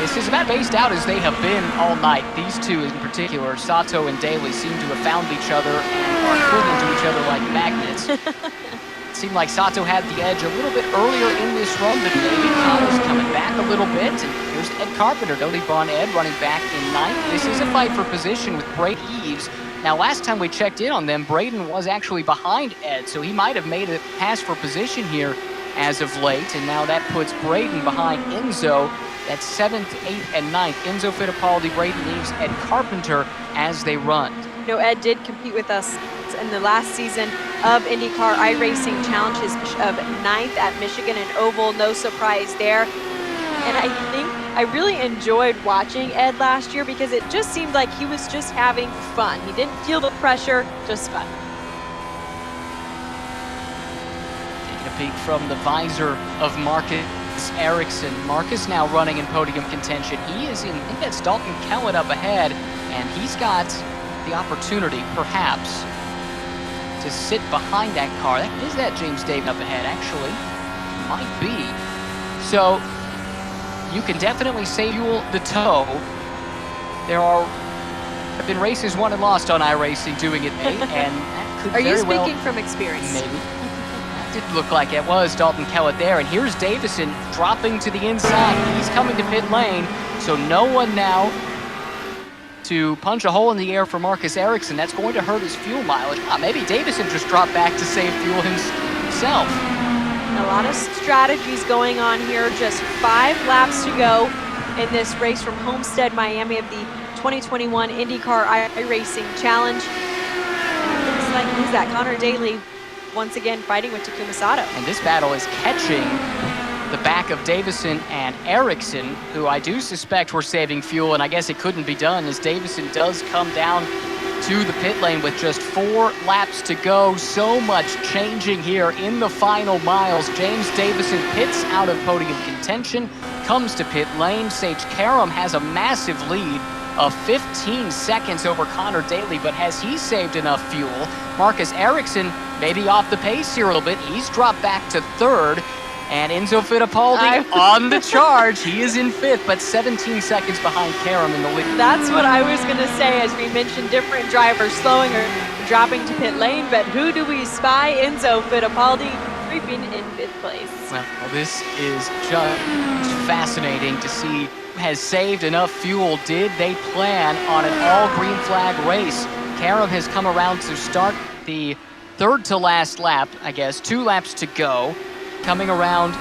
This is about spaced out as they have been all night. These two in particular, Sato and Daly, seem to have found each other and are equivalent to each other like magnets. It seemed like Sato had the edge a little bit earlier in this run, but maybe Connor's coming back a little bit. And here's Ed Carpenter, Dodie Bon Ed running back in 9th. This is a fight for position with Braden Eves. Now, last time we checked in on them, Braden was actually behind Ed, so he might have made a pass for position here as of late. And now that puts Braden behind Enzo. That's 7th, 8th, and 9th. Enzo Fittipaldi, Braden Eves, Ed Carpenter as they run. You know, Ed did compete with us in the last season of INDYCAR iRacing Challenges of 9th at Michigan and Oval. No surprise there. And I think I really enjoyed watching Ed last year because it just seemed like he was just having fun. He didn't feel the pressure, just fun. Taking a peek from the visor of Marcus Ericsson. Marcus now running in podium contention. He is in, I think that's Dalton Kellett up ahead, and he's got the opportunity, perhaps, to sit behind that car. Is that James David up ahead, actually? Might be. So, you can definitely save fuel the tow. There have been races won and lost on iRacing doing it, and that could very well... Are you speaking from experience? Maybe. That did look like it was Dalton Kellett there, and here's Davison dropping to the inside. He's coming to pit lane, so no one now to punch a hole in the air for Marcus Ericsson. That's going to hurt his fuel mileage. Maybe Davison just dropped back to save fuel himself. A lot of strategies going on here. Just 5 laps to go in this race from Homestead-Miami of the 2021 INDYCAR iRacing Challenge. And it looks like, who's that? Connor Daly once again fighting with Takuma Sato. And this battle is catching the back of Davison and Ericsson, who I do suspect were saving fuel, and I guess it couldn't be done as Davison does come down to the pit lane with just 4 laps to go. So much changing here in the final miles. James Davison pits out of podium contention, comes to pit lane. Sage Karam has a massive lead of 15 seconds over Connor Daly, but has he saved enough fuel? Marcus Ericsson maybe off the pace here a little bit. He's dropped back to 3rd. And Enzo Fittipaldi on the charge. He is in 5th, but 17 seconds behind Karam in the lead. That's what I was going to say as we mentioned different drivers slowing or dropping to pit lane. But who do we spy? Enzo Fittipaldi creeping in 5th place. Well, this is just fascinating to see who has saved enough fuel. Did they plan on an all-green flag race? Karam has come around to start the 3rd to last lap, I guess. 2 laps to go. Coming around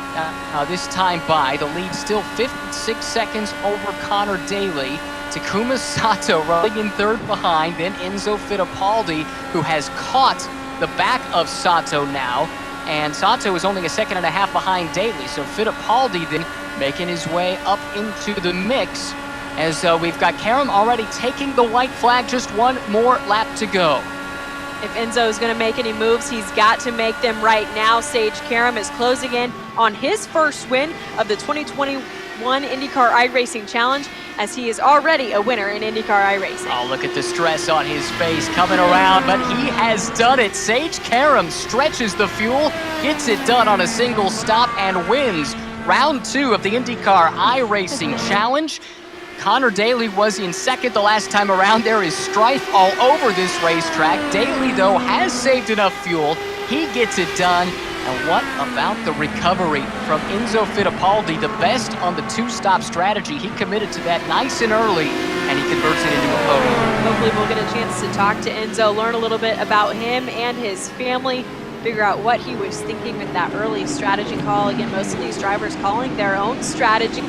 this time by. The lead still 56 seconds over Connor Daly. Takuma Sato running in 3rd behind. Then Enzo Fittipaldi, who has caught the back of Sato now. And Sato is only a 1.5 seconds behind Daly. So Fittipaldi then making his way up into the mix. As we've got Karam already taking the white flag. Just 1 more lap to go. If Enzo is going to make any moves, he's got to make them right now. Sage Karam is closing in on his first win of the 2021 INDYCAR iRacing Challenge, as he is already a winner in INDYCAR iRacing. Oh, look at the stress on his face coming around, but he has done it. Sage Karam stretches the fuel, gets it done on a single stop, and wins round 2 of the INDYCAR iRacing Challenge. Connor Daly was in 2nd the last time around. There is strife all over this racetrack. Daly, though, has saved enough fuel. He gets it done. And what about the recovery from Enzo Fittipaldi? The best on the 2-stop strategy. He committed to that nice and early, and he converts it into a podium. Hopefully we'll get a chance to talk to Enzo, learn a little bit about him and his family, figure out what he was thinking with that early strategy call. Again, most of these drivers calling their own strategy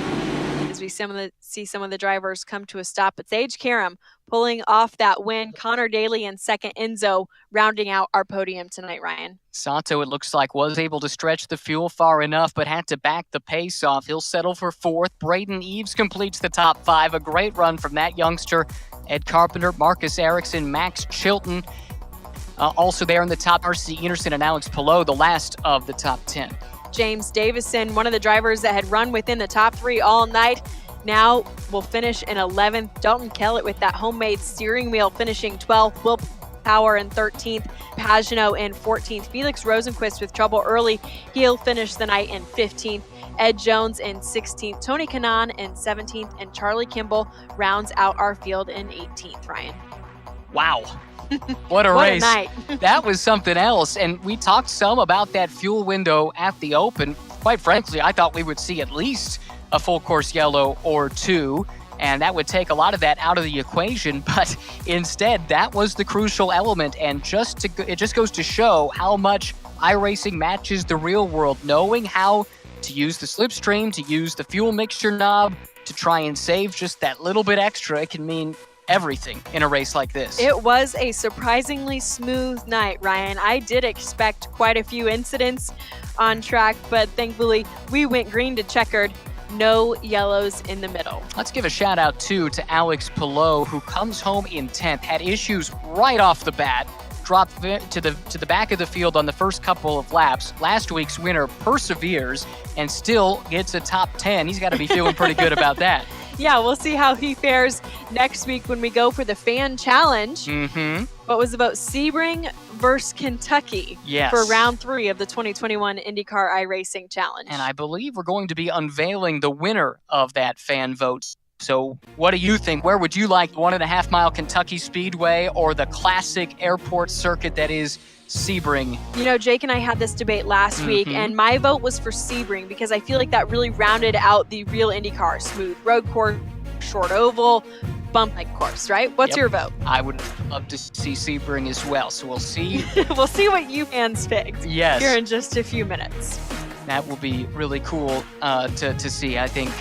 as we see some of the drivers come to a stop. But Sage Karam pulling off that win. Connor Daly in 2nd, Enzo rounding out our podium tonight, Ryan. Sato, it looks like, was able to stretch the fuel far enough, but had to back the pace off. He'll settle for 4th. Braden Eves completes the top 5. A great run from that youngster. Ed Carpenter, Marcus Ericsson, Max Chilton. Also there in the top, R.C. Anderson and Alex Pillow, the last of the top 10. James Davison, one of the drivers that had run within the top 3 all night, now will finish in 11th. Dalton Kellett with that homemade steering wheel finishing 12th. Will Power in 13th. Pagano in 14th. Felix Rosenquist with trouble early. He'll finish the night in 15th. Ed Jones in 16th. Tony Kanaan in 17th. And Charlie Kimball rounds out our field in 18th, Ryan. Wow. What a What a race. night. That was something else. And we talked some about that fuel window at the Open. Quite frankly, I thought we would see at least a full course yellow or two, and that would take a lot of that out of the equation. But instead, that was the crucial element. And it just goes to show how much iRacing matches the real world, knowing how to use the slipstream, to use the fuel mixture knob, to try and save just that little bit extra. It can mean everything in a race like this. It was a surprisingly smooth night, Ryan. I did expect quite a few incidents on track, but thankfully we went green to checkered. No yellows in the middle. Let's give a shout out too to Alex Pillow, who comes home in 10th, had issues right off the bat, dropped to the back of the field on the first couple of laps. Last week's winner perseveres and still gets a top 10. He's got to be feeling pretty good about that. Yeah, we'll see how he fares next week when we go for the fan challenge. What was about Sebring versus Kentucky for round 3 of the 2021 INDYCAR iRacing Challenge. And I believe we're going to be unveiling the winner of that fan vote. So what do you think? Where would you like 1.5 mile Kentucky Speedway or the classic airport circuit that is Sebring? You know, Jake and I had this debate last week, and my vote was for Sebring because I feel like that really rounded out the real INDYCAR. Smooth road course, short oval, bump like course, right? What's your vote? I would love to see Sebring as well, so we'll see. We'll see what you fans picked here in just a few minutes. That will be really cool to see. I think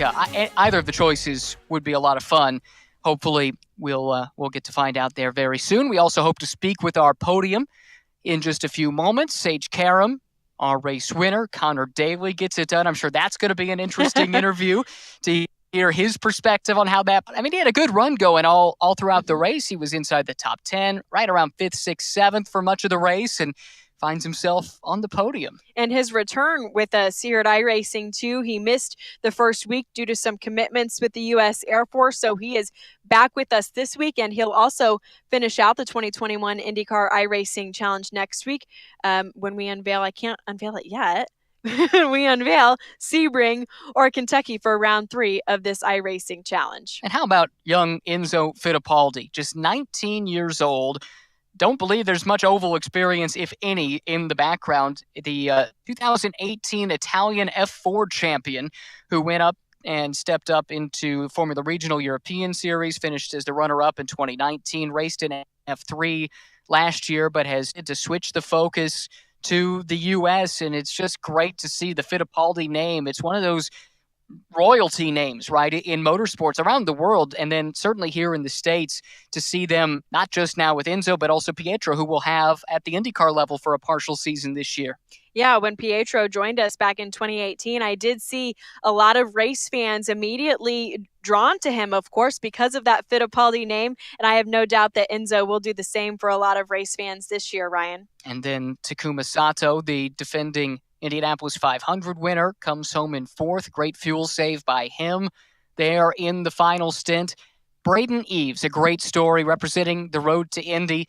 either of the choices would be a lot of fun. Hopefully, we'll get to find out there very soon. We also hope to speak with our podium in just a few moments. Sage Karam, our race winner. Connor Daly gets it done. I'm sure that's going to be an interesting interview to hear his perspective on how that. I mean, he had a good run going all throughout the race. He was inside the top 10, right around 5th, 6th, 7th for much of the race, and finds himself on the podium. And his return with Seared iRacing too. He missed the first week due to some commitments with the U.S. Air Force, so he is back with us this week, and he'll also finish out the 2021 INDYCAR iRacing Challenge next week when we unveil. I can't unveil it yet. We unveil Sebring or Kentucky for round 3 of this iRacing Challenge. And how about young Enzo Fittipaldi, just 19 years old? Don't believe there's much oval experience, if any, in the background. The 2018 Italian F4 champion who went up and stepped up into Formula Regional European Series, finished as the runner-up in 2019, raced in F3 last year, but has had to switch the focus to the U.S., and it's just great to see the Fittipaldi name. It's one of those royalty names, right, in motorsports around the world, and then certainly here in the States, to see them not just now with Enzo, but also Pietro, who will have at the INDYCAR level for a partial season this year. Yeah, when Pietro joined us back in 2018, I did see a lot of race fans immediately drawn to him, of course, because of that Fittipaldi name, and I have no doubt that Enzo will do the same for a lot of race fans this year, Ryan. And then Takuma Sato, the defending Indianapolis 500 winner, comes home in 4th. Great fuel save by him there in the final stint. Braden Eves, a great story representing the road to Indy,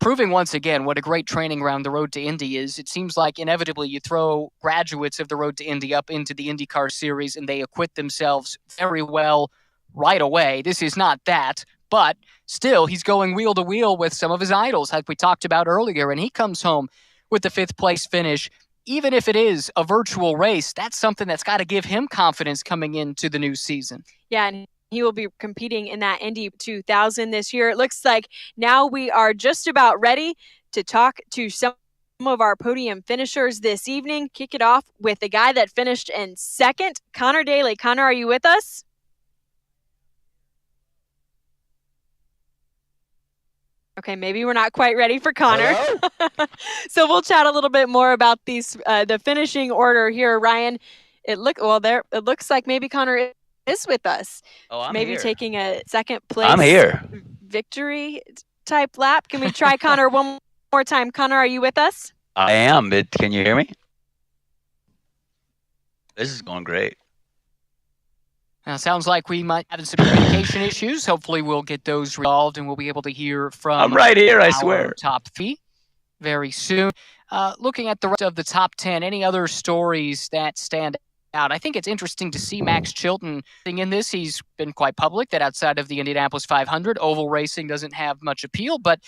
proving once again what a great training ground the road to Indy is. It seems like inevitably you throw graduates of the road to Indy up into the IndyCar series and they acquit themselves very well right away. This is not that, but still he's going wheel to wheel with some of his idols like we talked about earlier, and he comes home with the 5th place finish. Even if it is a virtual race, that's something that's got to give him confidence coming into the new season. Yeah, and he will be competing in that Indy 2000 this year. It looks like now we are just about ready to talk to some of our podium finishers this evening. Kick it off with the guy that finished in 2nd, Connor Daly. Connor, are you with us? Okay, maybe we're not quite ready for Connor. So we'll chat a little bit more about these the finishing order here, Ryan. It looks like maybe Connor is with us. Oh, I'm maybe here. Taking a 2nd place. I'm here. Victory type lap. Can we try Connor one more time? Connor, are you with us? I am. Can you hear me? This is going great. Now, sounds like we might have some communication issues. Hopefully, we'll get those resolved, and we'll be able to hear from I'm right here, I swear. Top 3 very soon. Looking at the rest of the top 10, any other stories that stand out? I think it's interesting to see Max Chilton in this. He's been quite public that outside of the Indianapolis 500, oval racing doesn't have much appeal, but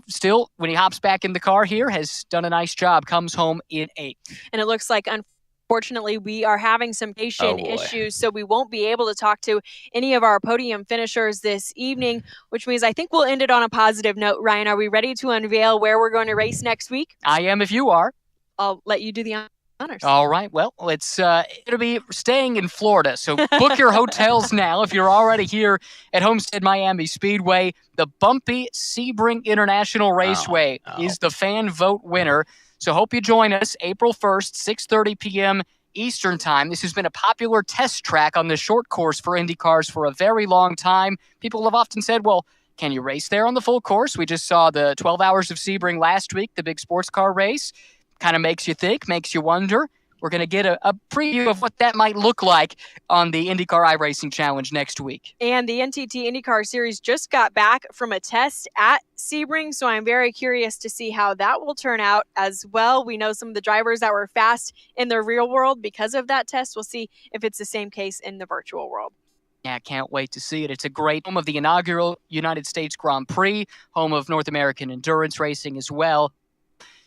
still, when he hops back in the car here, has done a nice job, comes home in 8th. And it looks like, unfortunately, we are having some patient issues, so we won't be able to talk to any of our podium finishers this evening, which means I think we'll end it on a positive note. Ryan, are we ready to unveil where we're going to race next week? I am if you are. I'll let you do the honors. All right. Well, it's going to be staying in Florida, so book your hotels now if you're already here at Homestead-Miami Speedway. The bumpy Sebring International Raceway is the fan vote winner. So hope you join us April 1st, 6:30 p.m. Eastern Time. This has been a popular test track on the short course for IndyCars for a very long time. People have often said, well, can you race there on the full course? We just saw the 12 Hours of Sebring last week, the big sports car race. Kind of makes you think, makes you wonder. We're going to get a preview of what that might look like on the INDYCAR iRacing Challenge next week. And the NTT IndyCar Series just got back from a test at Sebring, so I'm very curious to see how that will turn out as well. We know some of the drivers that were fast in the real world because of that test. We'll see if it's the same case in the virtual world. Yeah, can't wait to see it. It's a great home of the inaugural United States Grand Prix, home of North American endurance racing as well.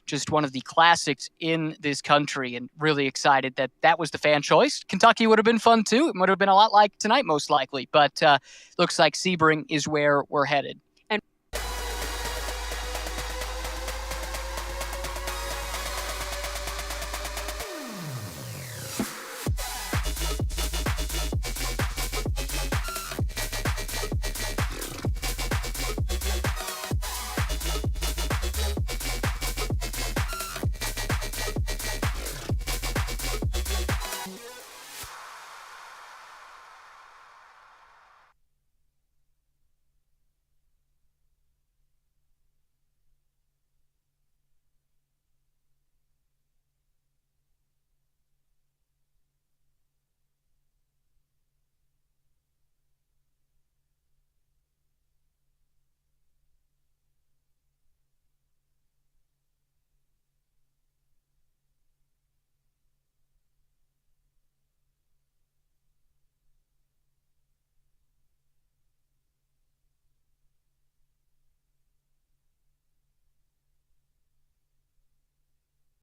Just one of the classics in this country, and really excited that was the fan choice. Kentucky would have been fun too. It would have been a lot like tonight, most likely, but looks like Sebring is where we're headed.